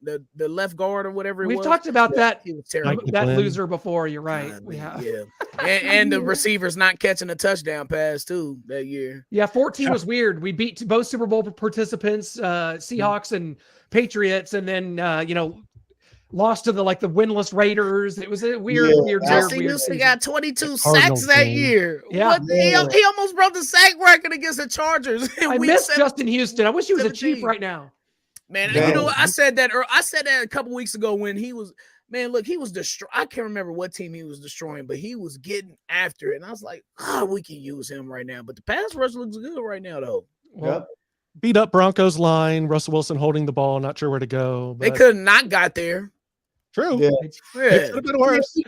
the left guard or whatever.
We've talked about that.
He was terrible.
That loser before. You're right.
We have. Yeah. and the receivers not catching a touchdown pass too that year.
Yeah, 14 was weird. We beat both Super Bowl participants, Seahawks and Patriots, and then lost to the winless Raiders. It was a weird.
Justin Houston got 22 sacks that year. Yeah, he almost broke the sack record against the Chargers.
I miss Justin Houston. I wish he was a Chief right now.
Man, you know what? I said that a couple weeks ago when he was. Man, look, he was destroying. I can't remember what team he was destroying, but he was getting after it. And I was like, we can use him right now. But the pass rush looks good right now, though.
Well, beat up Broncos line. Russell Wilson holding the ball, not sure where to go.
But... They could have not got there.
True.
Yeah.
It could have been worse.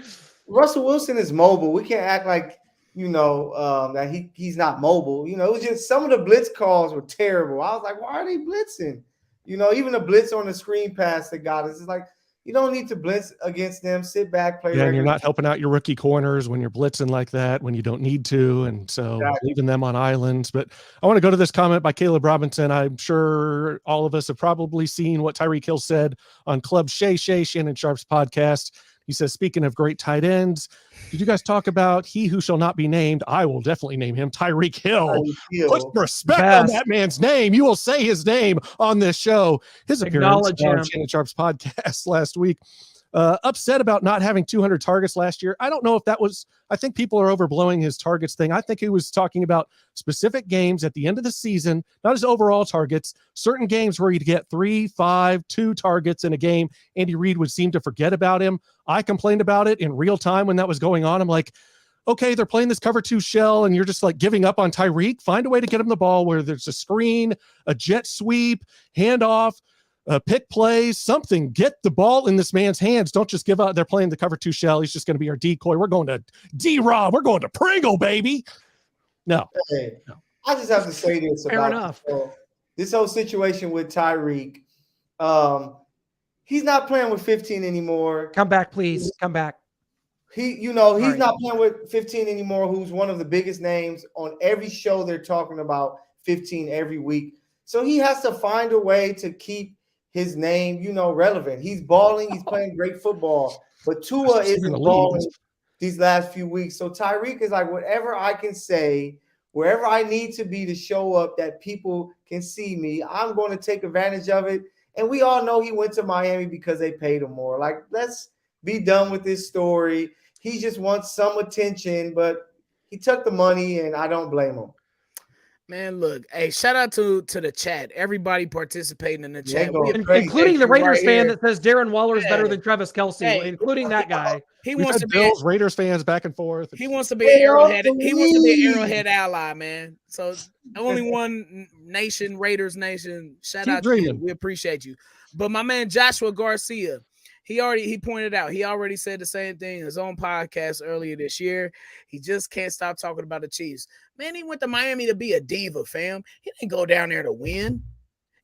Russell Wilson is mobile. We can't act like that he's not mobile. It was just some of the blitz calls were terrible. I was like, why are they blitzing? Even the blitz on the screen pass that got us. It's like, you don't need to blitz against them. Sit back, play.
Yeah, and you're not helping out your rookie corners when you're blitzing like that when you don't need to, and so leaving them on islands. But I want to go to this comment by Caleb Robinson. I'm sure all of us have probably seen what Tyreek Hill said on Club Shannon Sharp's podcast. He says, speaking of great tight ends, did you guys talk about he who shall not be named? I will definitely name him Tyreek Hill. Put some respect on that man's name. You will say his name on this show. His appearance on Shannon Sharp's podcast last week. Upset about not having 200 targets last year. I don't know if that was, I think people are overblowing his targets thing. I think he was talking about specific games at the end of the season, not his overall targets, certain games where he'd get 3, 5, 2 targets in a game. Andy Reid would seem to forget about him. I complained about it in real time when that was going on. I'm like, okay, they're playing this cover 2 shell and you're just like giving up on Tyreek. Find a way to get him the ball where there's a screen, a jet sweep, handoff, pick plays, something. Get the ball in this man's hands. Don't just give up. They're playing the cover 2 shell. He's just going to be our decoy. We're going to D-Rob. We're going to Pringle, baby. No.
Hey, I just have to say this about this whole situation with Tyreek. He's not playing with 15 anymore.
Come back, please. Come back.
He's not playing with 15 anymore, who's one of the biggest names on every show. They're talking about 15 every week. So he has to find a way to keep his name, relevant. He's balling. He's playing great football. But Tua isn't balling these last few weeks. So Tyreek is like, whatever I can say, wherever I need to be to show up that people can see me, I'm going to take advantage of it. And we all know he went to Miami because they paid him more. Like, let's be done with this story. He just wants some attention, but he took the money, and I don't blame him.
Man, look, hey, shout out to the chat. Everybody participating in the chat.
Including the Raiders fan that says Darren Waller is better than Travis Kelce, including that guy.
He wants to
be Raiders fans back and forth.
He wants to be an Arrowhead. He wants to be an Arrowhead ally, man. So only one nation, Raiders nation. Shout out to you. We appreciate you. But my man Joshua Garcia, he pointed out, he already said the same thing in his own podcast earlier this year. He just can't stop talking about the Chiefs. Man, he went to Miami to be a diva, fam. He didn't go down there to win.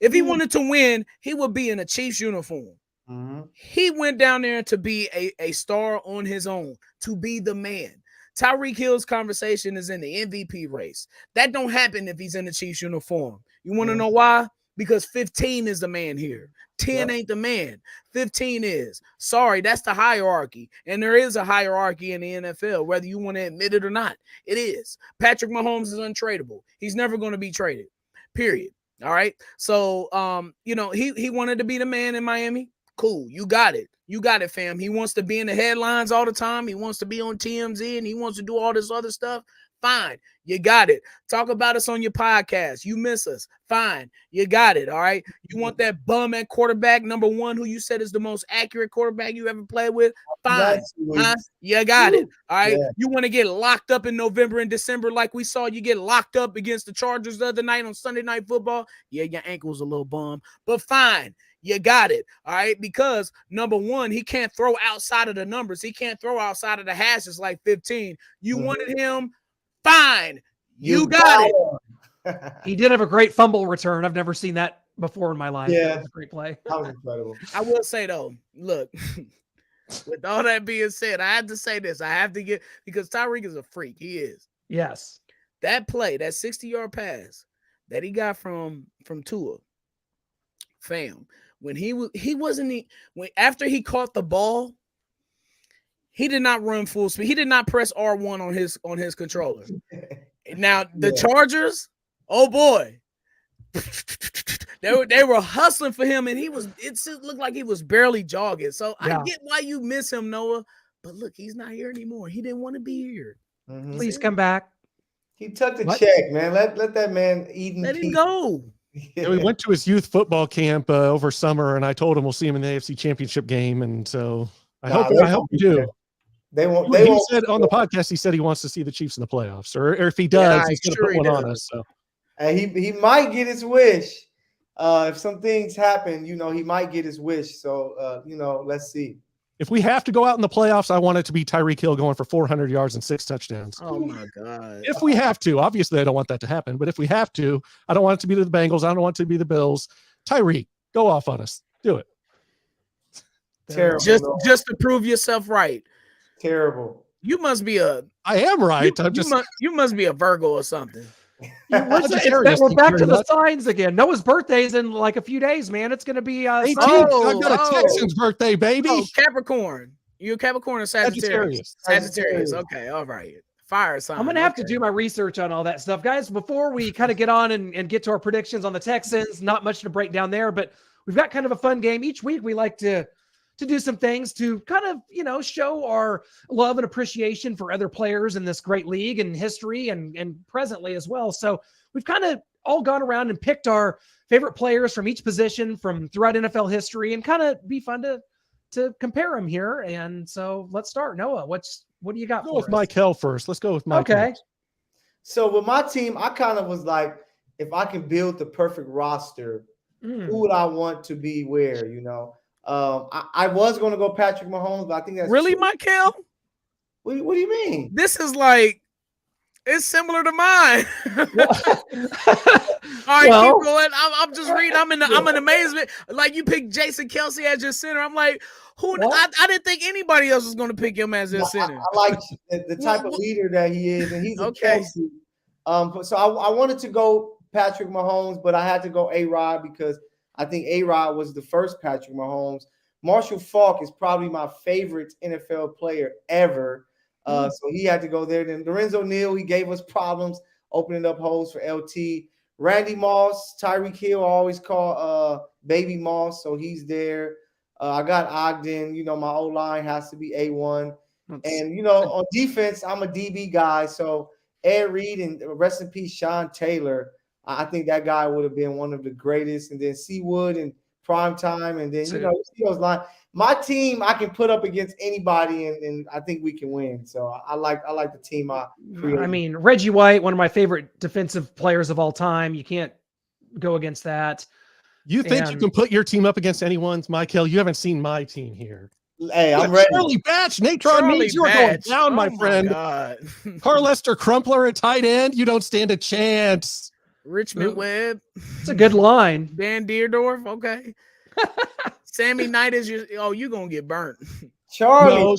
If he wanted to win, he would be in a Chiefs uniform. Mm-hmm. He went down there to be a star on his own, to be the man. Tyreek Hill's conversation is in the MVP race. That don't happen if he's in the Chiefs uniform. You want to know why? because 15 is the man here. 10 ain't the man. 15 is. Sorry, that's the hierarchy. And there is a hierarchy in the NFL, whether you want to admit it or not. It is. Patrick Mahomes is untradeable. He's never going to be traded. Period. All right. So, he wanted to be the man in Miami. Cool. You got it. You got it, fam. He wants to be in the headlines all the time. He wants to be on TMZ and he wants to do all this other stuff. Fine. You got it. Talk about us on your podcast. You miss us. Fine. You got it. All right. You want that bum at quarterback, number one, who you said is the most accurate quarterback you ever played with? Fine. Huh? You got it. All right. Yeah. You want to get locked up in November and December like we saw you get locked up against the Chargers the other night on Sunday Night Football? Yeah, your ankle's a little bum, but fine. You got it. All right. Because number one, he can't throw outside of the numbers. He can't throw outside of the hashes like 15. You wanted him. Fine. You got it.
He did have a great fumble return. I've never seen that before in my life.
Yeah.
That was a great play.
That was incredible.
I will say, though, look, with all that being said, I have to say this. I have to get, because Tyreek is a freak. He is.
Yes.
That play, that 60-yard pass that he got from Tua, fam, when after he caught the ball, he did not run full speed. He did not press R1 on his controller. Now the Chargers, oh boy, they were hustling for him, and it looked like he was barely jogging. So I get why you miss him, Noah. But look, he's not here anymore. He didn't want to be here.
Mm-hmm.
Please come back.
He took the check, man. Let that man eat and
let him go.
Yeah, we went to his youth football camp over summer, and I told him we'll see him in the AFC Championship game, and so I hope we do.
They won't.
He said on the podcast, he said he wants to see the Chiefs in the playoffs, or if he does, he's going to put one on us. So,
and he might get his wish if some things happen. He might get his wish. So let's see.
If we have to go out in the playoffs, I want it to be Tyreek Hill going for 400 yards and 6 touchdowns.
Oh my God!
If we have to, obviously I don't want that to happen, but if we have to, I don't want it to be the Bengals. I don't want it to be the Bills. Tyreek, go off on us. Do it.
Terrible.
Just to prove yourself right.
Terrible.
You must be a.
I am right.
You must be a Virgo or something.
We're back to the signs again. Noah's birthday is in like a few days, man. It's going to be.
I've got a Texans birthday, baby.
Oh, Capricorn. You a Capricorn or Sagittarius? Sagittarius. Okay, all right. Fire sign.
I'm going to have to do my research on all that stuff, guys. Before we kind of get on and get to our predictions on the Texans, not much to break down there, but we've got kind of a fun game each week. We like to do some things to kind of, show our love and appreciation for other players in this great league and history and presently as well. So we've kind of all gone around and picked our favorite players from each position from throughout NFL history and kind of be fun to compare them here. And so let's start. Noah, what do you got for us?
With Mike Hill first. Let's go with Mike.
Okay.
So with my team, I kind of was like, if I can build the perfect roster, who would I want to be where, I was going to go Patrick Mahomes, but I think that's
really Michael.
What do you mean?
This is like it's similar to mine. All right, keep going. I'm just reading. I'm in amazement. Like you picked Jason Kelce as your center. I'm like, who? I didn't think anybody else was going to pick him as their center.
I like the type of leader that he is, and he's a Kelce. So I wanted to go Patrick Mahomes, but I had to go A-Rod because I think A-Rod was the first Patrick Mahomes. Marshall Faulk is probably my favorite NFL player ever. So he had to go there. Then Lorenzo Neal, he gave us problems opening up holes for LT. Randy Moss, Tyreek Hill, I always call Baby Moss, so he's there. I got Ogden. My O-line has to be A1. And, on defense, I'm a DB guy. So Ed Reed and rest in peace, Sean Taylor. I think that guy would have been one of the greatest. And then Seawood and prime time. And then, see those lines. My team, I can put up against anybody, and I think we can win. So I like the team I created.
I mean, Reggie White, one of my favorite defensive players of all time. You can't go against that.
You think you can put your team up against anyone's, Michael? You haven't seen my team here.
Hey, I'm ready.
Charlie Batch, Natron Means, you are going down, my friend. Carl Lester Crumpler at tight end. You don't stand a chance.
Richmond Webb.
It's a good line.
Van Deerdorf. Okay. Sammy Knight is you're going to get burnt.
Charlie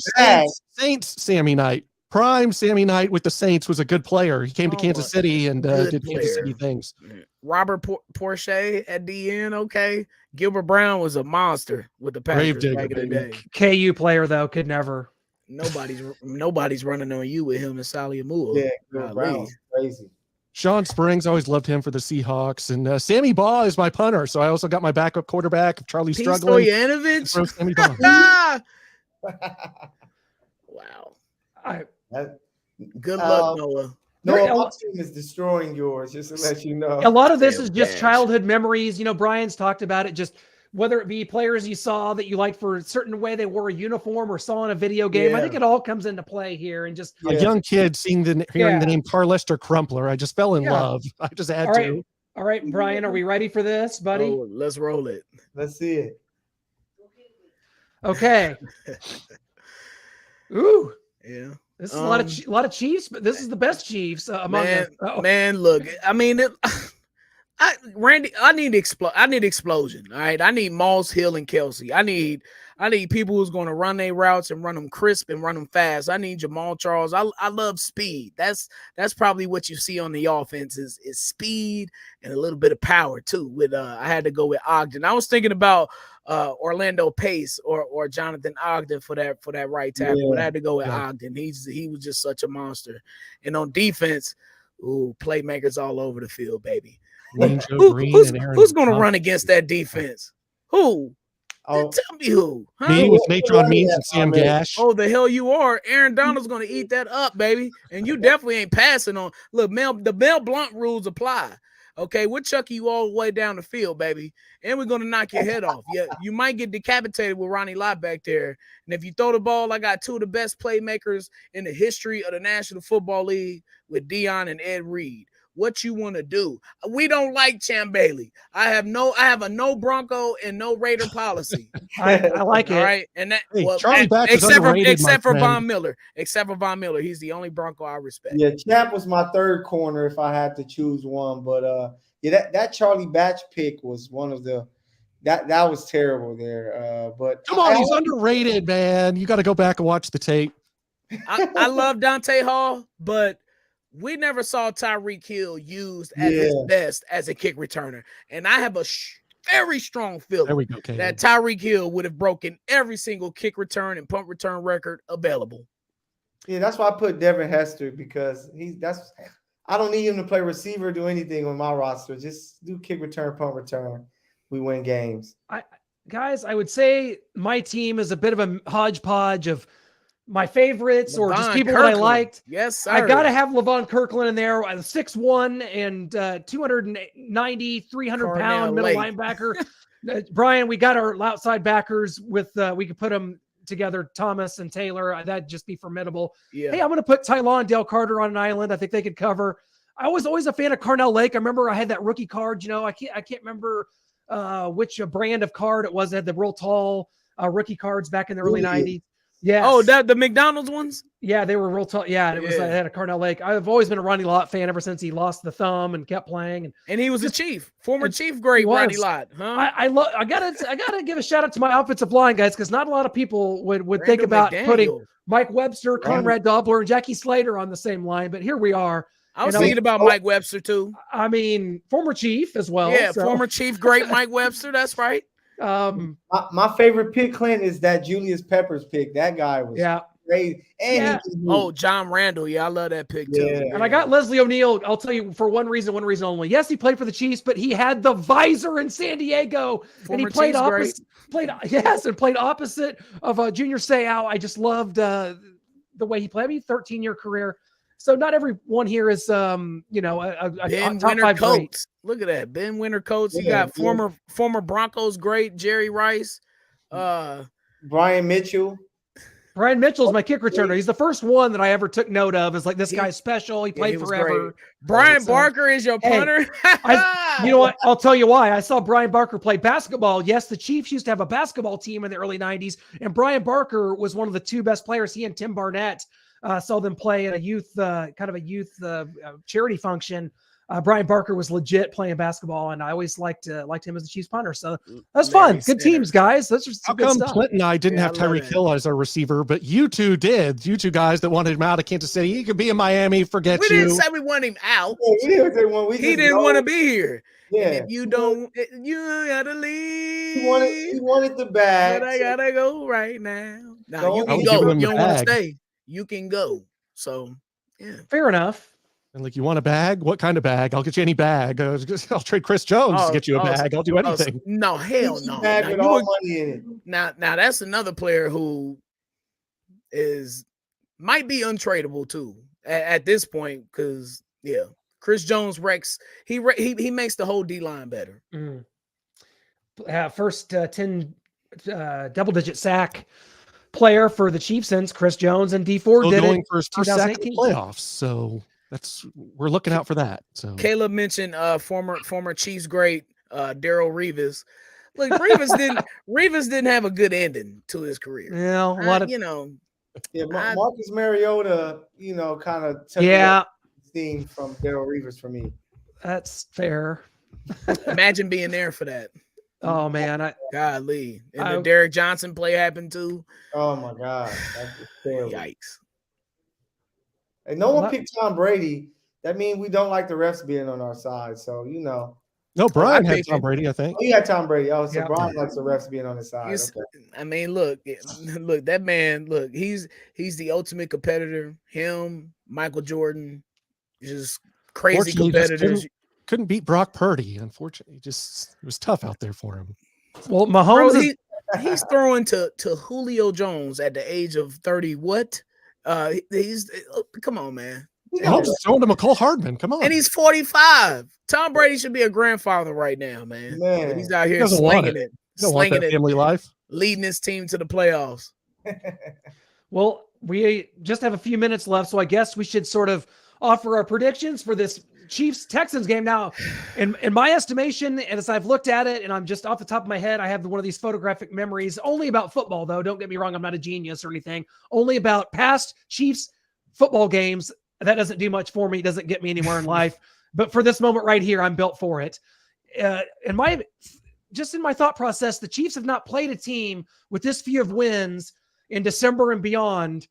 Saints Sammy Knight. prime Sammy Knight with the Saints was a good player. He came to
Oh,
Kansas City and did Kansas City
player.
things.
Robert Porsche at DN, okay. Gilbert Brown was a monster with the Packers back in the day.
KU player though, could never.
Nobody's running on you with him and Sally Amua.
Yeah, Gilbert Brown was crazy.
Sean Springs, always loved him for the Seahawks. And Sammy Baugh is my punter. So I also got my backup quarterback if Charlie's struggling.
Stoyanovich?
Sammy Baugh.
Wow.
Good
luck, Noah.
No, my team is destroying yours, just to let you know.
A lot of this is just childhood memories. You know, Brian's talked about it, just whether it be players you saw that you liked for a certain way they wore a uniform or saw in a video game. I think it all comes into play here. And just
a young kid hearing the name Carlester Crumpler, I just fell in love. I just had to.
All right, Brian, are we ready for this, buddy?
Oh, let's roll it.
Let's see it.
Okay. Ooh.
Yeah.
This is a lot of Chiefs, but this is the best Chiefs among us.
Man, look, I mean, Randy, I need explosion. All right, I need Moss, Hill, and Kelsey. I need people who's going to run their routes and run them crisp and run them fast. I need Jamal Charles. I love speed. That's probably what you see on the offense is speed and a little bit of power too. With I had to go with Ogden. I was thinking about Orlando Pace or Jonathan Ogden for that right tackle. But I had to go with Ogden. He was just such a monster. And on defense, playmakers all over the field, baby. Who's going to run against that defense? Who? Tell me who.
Huh? Me with Natron Means and Sam Gash.
Oh, the hell you are. Aaron Donald's going to eat that up, baby. And you definitely ain't passing on. Look, the Mel Blount rules apply. Okay, we'll chuck you all the way down the field, baby. And we're going to knock your head off. Yeah, you might get decapitated with Ronnie Lott back there. And if you throw the ball, I got two of the best playmakers in the history of the National Football League with Dion and Ed Reed. What you want to do? We don't like Champ Bailey. I have a no Bronco and no Raider policy.
I like it.
All right, and that except for Von Miller. Except for Von Miller, he's the only Bronco I respect.
Yeah, Champ was my third corner if I had to choose one. But that Charlie Batch pick was one of the that was terrible there. But
come on, he's underrated, man. You got to go back and watch the tape.
I love Dante Hall, but we never saw Tyreek Hill used at his best as a kick returner. And I have a very strong feeling that Tyreek Hill would have broken every single kick return and punt return record available.
Yeah, that's why I put Devin Hester, because I don't need him to play receiver or do anything on my roster. Just do kick return, punt return. We win games.
Guys, I would say my team is a bit of a hodgepodge of my favorites or just people that I liked.
Yes, sir.
I got to have Levon Kirkland in there, 6'1" and 290, 300-pound middle linebacker. Brian, we got our outside backers with we could put them together, Thomas and Taylor. That'd just be formidable. Yeah. Hey, I'm going to put Tylon Dale Carter on an island. I think they could cover. I was always a fan of Carnell Lake. I remember I had that rookie card. I can't remember which brand of card it was that had the real tall rookie cards back in the early 90s. Yes.
Oh, the McDonald's ones?
Yeah, they were real tall. Yeah, it was I had a Carnell Lake. I've always been a Ronnie Lott fan ever since he lost the thumb and kept playing.
And he was a Chief, former Chief great Ronnie Lott. Huh?
I gotta give a shout out to my offensive line guys, because not a lot of people would think about putting Mike Webster, Conrad Dobler, and Jackie Slater on the same line, but here we are.
I was thinking about Mike Webster too.
I mean, former Chief as well.
Yeah, former Chief great Mike Webster. That's right.
My favorite pick, Clint, is that Julius Peppers pick. That guy was great. And
John Randall. Yeah, I love that pick too.
Yeah.
And I got Leslie O'Neal. I'll tell you for one reason only. Yes, he played for the Chiefs, but he had the visor in San Diego, and he played opposite. Played opposite of Junior Seau. I just loved the way he played. I mean, 13-year career. So not everyone here is, a
Ben
top
Winter
5
Coates.
great.
Look at that, Ben Winter Coates. You got former Broncos great Jerry Rice,
Brian Mitchell.
Brian Mitchell's my kick returner. He's the first one that I ever took note of. Is like, this guy's special. He played forever.
Great. Brian Barker is your punter.
You know what? I'll tell you why. I saw Brian Barker play basketball. Yes, the Chiefs used to have a basketball team in the early 90s, and Brian Barker was one of the two best players. He and Tim Barnett saw them play at a youth charity function Brian Barker was legit playing basketball, and I always liked him as the Chiefs punter. So that's
Larry
fun. Good
Center.
teams, guys. That's just
How
some good
come
stuff.
Clint and I didn't
Yeah,
have
I love
Tyreek
that.
Hill as our receiver, but you two did? You two guys that wanted him out of Kansas City. He could be in Miami. Forget
We
you.
didn't say we want him out.
We
He didn't want to be here.
Yeah,
And if you don't, you gotta leave.
he wanted the bag.
But I gotta go right now. Now
No,
you
I
can
was
go.
giving
If
him
you
the
don't want to
bag.
stay, you can go. So yeah.
Fair enough.
And like, you want a bag? What kind of bag? I'll get you any bag. I'll trade Chris Jones to get you a bag. I'll do anything.
No, hell
Gucci
no.
bag
Now,
with
you
all
were-
money in it.
now that's another player who might be untradeable too at this point, because yeah, Chris Jones wrecks. He makes the whole D line better.
Mm. First 10 double-digit sack player for the Chiefs since Chris Jones, and D4
Still
did
going
it
for his 2 sacks in
2018.
the playoffs. So we're looking out for that. So
Caleb mentioned former Chiefs great Darrell Revis. Look, Revis didn't have a good ending to his career.
Yeah, a lot of
Yeah, Marcus Mariota, kind of took steam from Darrell Revis for me.
That's fair.
Imagine being there for that.
Oh man,
golly, and the Derek Johnson play happened too.
Oh my God, that's terrible.
Yikes!
And no one picked Tom Brady. That means we don't like the refs being on our side. So
No, Brian had Tom Brady, I think.
Oh, he had Tom Brady. Oh, so Brian likes the refs being on his side. Okay.
I mean, look, that man, he's the ultimate competitor. Him, Michael Jordan, just crazy competitors.
Couldn't beat Brock Purdy, unfortunately. It was tough out there for him.
Well, Mahomes,
he's throwing to Julio Jones at the age of 30. What? Come on, man.
Mahomes is throwing to McCole Hardman. Come on.
And he's 45. Tom Brady should be a grandfather right now, man. But he's out here slinging it.
Slinging it. Family life.
Leading his team to the playoffs.
Well, we just have a few minutes left, so I guess we should sort of offer our predictions for this Chiefs-Texans game. Now, in my estimation, and as I've looked at it, and I'm just off the top of my head, I have one of these photographic memories, only about football, though. Don't get me wrong, I'm not a genius or anything. Only about past Chiefs football games. That doesn't do much for me. It doesn't get me anywhere in life. But for this moment right here, I'm built for it. In my thought process, the Chiefs have not played a team with this few of wins in December and beyond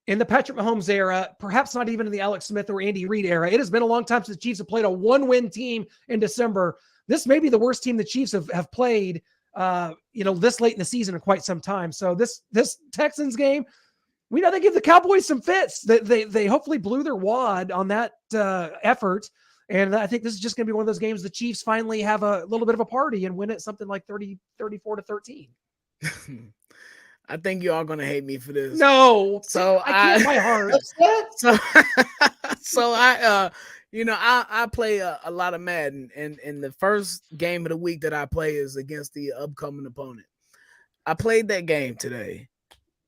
in the Patrick Mahomes era, perhaps not even in the Alex Smith or Andy Reid era. It has been a long time since the Chiefs have played a one-win team in December. This may be the worst team the Chiefs have played, this late in the season in quite some time. So this Texans game, we know they give the Cowboys some fits. They hopefully blew their wad on that effort. And I think this is just going to be one of those games the Chiefs finally have a little bit of a party and win it something like 34-13.
I think you all going to hate me for this.
No.
So
I can't my heart.
So I play a lot of Madden, and the first game of the week that I play is against the upcoming opponent. I played that game today,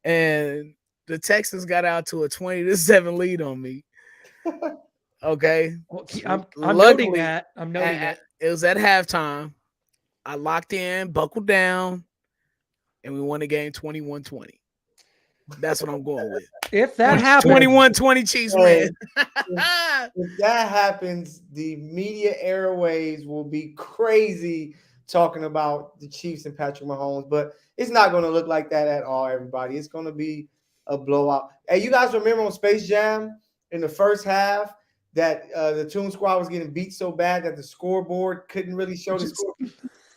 and the Texans got out to a 20-7 lead on me. Okay.
Well, I'm noting that. I'm noting it.
It was at halftime. I locked in, buckled down, and we won the game 21-20. That's what I'm going with.
If that happens,
21-20 Chiefs win.
If that happens, the media airways will be crazy talking about the Chiefs and Patrick Mahomes, but it's not going to look like that at all, everybody. It's going to be a blowout. Hey, you guys remember on Space Jam in the first half that the Toon Squad was getting beat so bad that the scoreboard couldn't really show the score?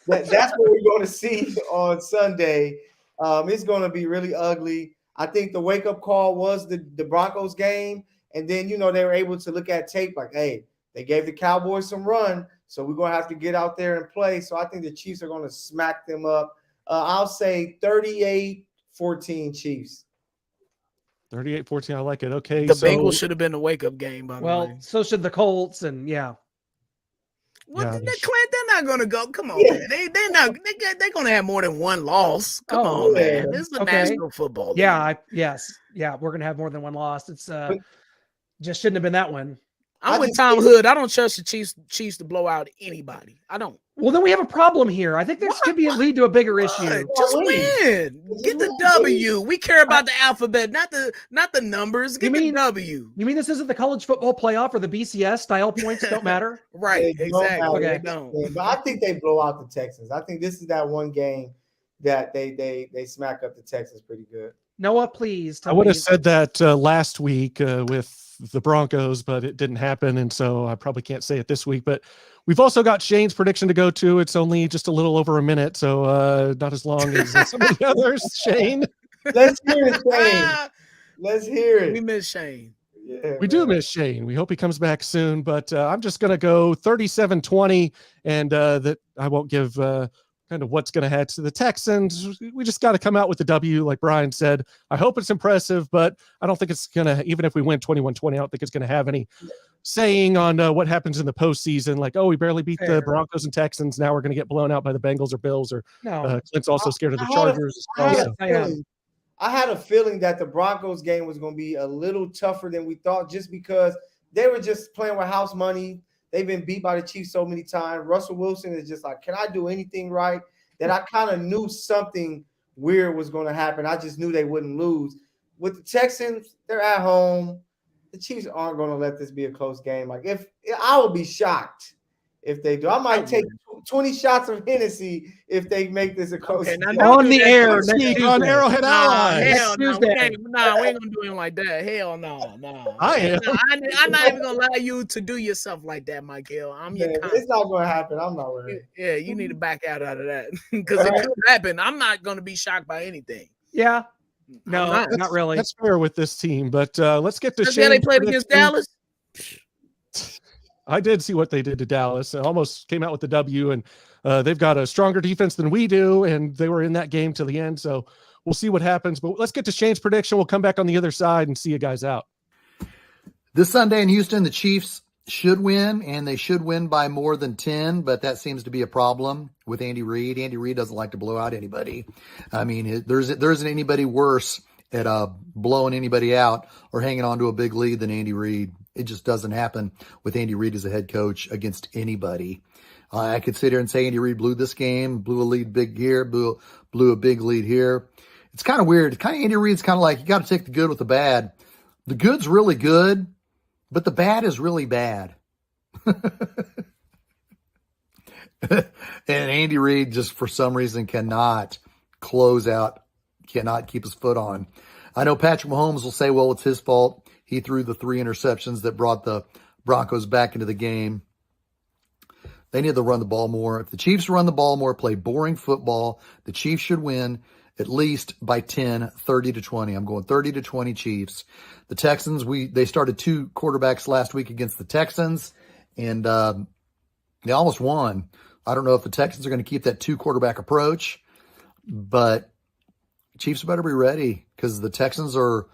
That's what we're going to see on Sunday. It's going to be really ugly. I think the wake-up call was the Broncos game, and then, they were able to look at tape like, hey, they gave the Cowboys some run, so we're going to have to get out there and play. So I think the Chiefs are going to smack them up. I'll say 38-14 Chiefs.
38-14, I like it. Okay,
the Bengals should have been a wake-up game, by the way.
Well, so should the Colts, and yeah.
Well, Clint, they're not going to go. Come on, man. They're not. They're going to have more than one loss. Come on, man. This is the National Football League.
Yeah, we're going to have more than one loss. It's just shouldn't have been that one.
I'm with Tom Hood. I don't trust the Chiefs to blow out anybody. I don't.
Well, then we have a problem here. I think this could lead to a bigger issue.
Just win. Get the W. We care about the alphabet, not the numbers. Get the W.
You mean this isn't the college football playoff or the BCS style points don't matter?
Right. Exactly.
Okay.
But I think they blow out the Texans. I think this is that one game that they smack up the Texans pretty good.
Noah, please.
I would have said that last week with the Broncos, but it didn't happen, and so I probably can't say it this week. But we've also got Shane's prediction to go to. It's only just a little over a minute, so not as long as some of the others. Shane,
let's hear it, Shane. Let's hear it.
We miss Shane.
Yeah,
we do miss Shane. We hope he comes back soon, but I'm just going to go 37-20, and that I won't give kind of what's going to happen to the Texans. We just got to come out with the W, like Brian said. I hope it's impressive, but I don't think it's going to, even if we win 21-20, I don't think it's going to have any saying on what happens in the postseason. Like, oh, we barely beat the Broncos and Texans. Now we're going to get blown out by the Bengals or Bills, or Clint's also scared of the Chargers.
I had a feeling that the Broncos game was going to be a little tougher than we thought, just because they were just playing with house money. They've been beat by the Chiefs so many times. Russell Wilson is just like, can I do anything right? That I kind of knew something weird was going to happen. I just knew they wouldn't lose. With the Texans, they're at home. The Chiefs aren't going to let this be a close game. Like, if I would be shocked if they do. I might take 20 shots of Hennessy if they make this a close game.
On the air
on Arrowhead Allies.
Hell no, we ain't gonna do him like that. Hell no.
I am.
I'm not even gonna allow you to do yourself like that, Michael. I'm your
It's not gonna happen. I'm not worried.
Yeah, you need to back out of that because it could happen. I'm not gonna be shocked by anything.
Yeah. No, not really.
That's fair with this team, but let's get to Shane.
They played against Dallas.
I did see what they did to Dallas. It almost came out with the W, and they've got a stronger defense than we do, and they were in that game to the end. So we'll see what happens. But let's get to Shane's prediction. We'll come back on the other side and see you guys out.
This Sunday in Houston, the Chiefs should win, and they should win by more than 10, but that seems to be a problem with Andy Reid. Andy Reid doesn't like to blow out anybody. I mean, there isn't anybody worse at blowing anybody out or hanging on to a big lead than Andy Reid. It just doesn't happen with Andy Reid as a head coach against anybody. I could sit here and say Andy Reid blew this game, blew a lead big here, blew a big lead here. It's kind of weird. Andy Reid's kind of like, you got to take the good with the bad. The good's really good, but the bad is really bad. And Andy Reid just for some reason cannot keep his foot on. I know Patrick Mahomes will say, well, it's his fault. He threw the 3 interceptions that brought the Broncos back into the game. They need to run the ball more. If the Chiefs run the ball more, play boring football, the Chiefs should win at least by 10, 30-20. I'm going 30-20 Chiefs. The Texans, they started 2 quarterbacks last week against the Texans, and they almost won. I don't know if the Texans are going to keep that 2 quarterback approach, but Chiefs better be ready because the Texans are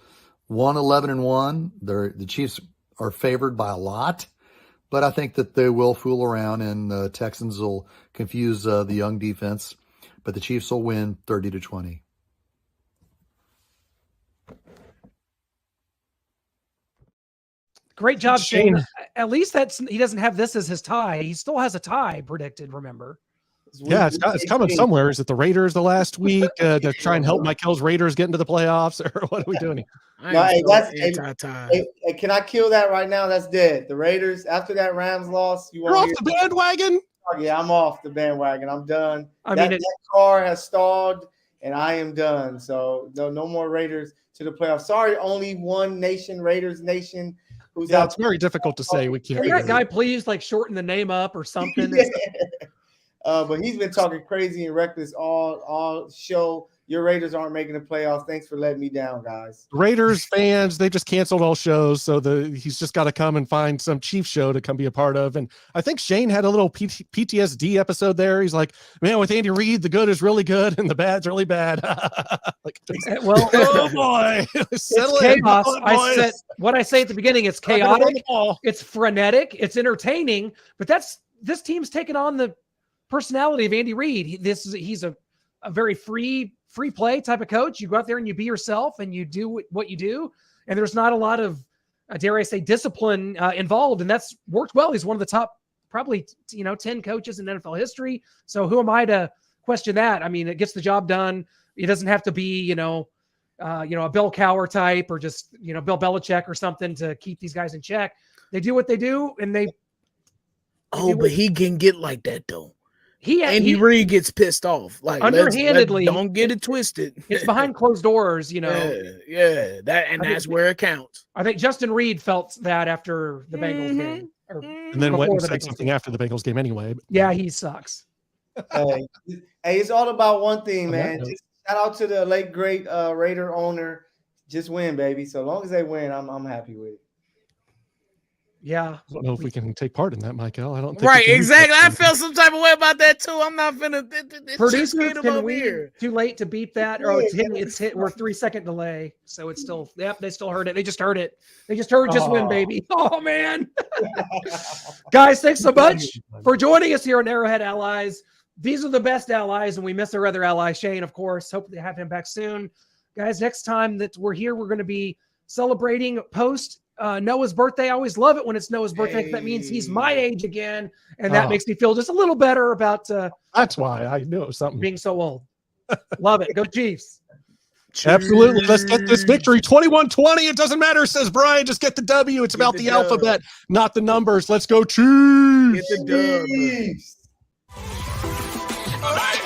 1-11-1. The Chiefs are favored by a lot, but I think that they will fool around and the Texans will confuse the young defense, but the Chiefs will win 30-20.
Great job, Shane. At least he doesn't have this as his tie. He still has a tie predicted, remember?
Yeah, it's coming somewhere. Is it the Raiders the last week to try and help Michael's Raiders get into the playoffs, or what are we doing?
Hey, can I kill that right now? That's dead. The Raiders, after that Rams loss,
you're off the bandwagon?
Oh, yeah, I'm off the bandwagon. I'm done. That car has stalled, and I am done. So no more Raiders to the playoffs. Sorry, only one nation, Raiders Nation. Who's out?
It's very difficult to say. We can't.
Can that guy please shorten the name up or something?
Yeah. But he's been talking crazy and reckless all show. Your Raiders aren't making the playoffs. Thanks for letting me down, guys.
Raiders fans, they just canceled all shows, so he's just got to come and find some Chiefs show to come be a part of. And I think Shane had a little PTSD episode there. He's like, man, with Andy Reid, the good is really good and the bad's really bad. Oh boy,
it's chaos. What I say at the beginning, it's chaotic, it's frenetic, it's entertaining, but this team's taken on the personality of Andy Reid. He's a very free play type of coach. You go out there and you be yourself and you do what you do. And there's not a lot of dare I say, discipline involved, and that's worked well. He's one of the top, probably 10 coaches in NFL history. So who am I to question that? I mean, it gets the job done. It doesn't have to be a Bill Cowher type or just Bill Belichick or something to keep these guys in check. They do what they do, and they.
But he can get like that though.
He
Reid gets pissed off. Like
underhandedly.
Don't get it twisted.
It's behind closed doors,
Yeah. That's where it counts.
I think Justin Reid felt that after the Bengals game.
And then went and said something after the Bengals game anyway.
Yeah, he sucks.
Hey, it's all about one thing, man. Just shout out to the late great Raider owner. Just win, baby. So long as they win, I'm happy with it.
Yeah.
I don't know if we can take part in that, Michael. I don't think
Right, exactly. I felt some type of way about that too. I'm not finna
producers, can we too late to beat that? Or it's hit. We're 3-second delay. So it's still they still heard it. They just heard it. They just heard just win, baby. Oh man. Guys, thanks so much for joining us here on Arrowhead Allies. These are the best allies, and we miss our other ally, Shane, of course. Hope to have him back soon. Guys, next time that we're here, we're going to be celebrating post Noah's birthday. I always love it when it's Noah's birthday. That means he's my age again, and that makes me feel just a little better about
that's why I knew it was something.
Being so old. Love it. Go Chiefs.
Absolutely. Let's get this victory. 21-20. It doesn't matter, says Brian. Just get the W. It's about the alphabet, not the numbers. Let's go Chiefs.
Get the dub.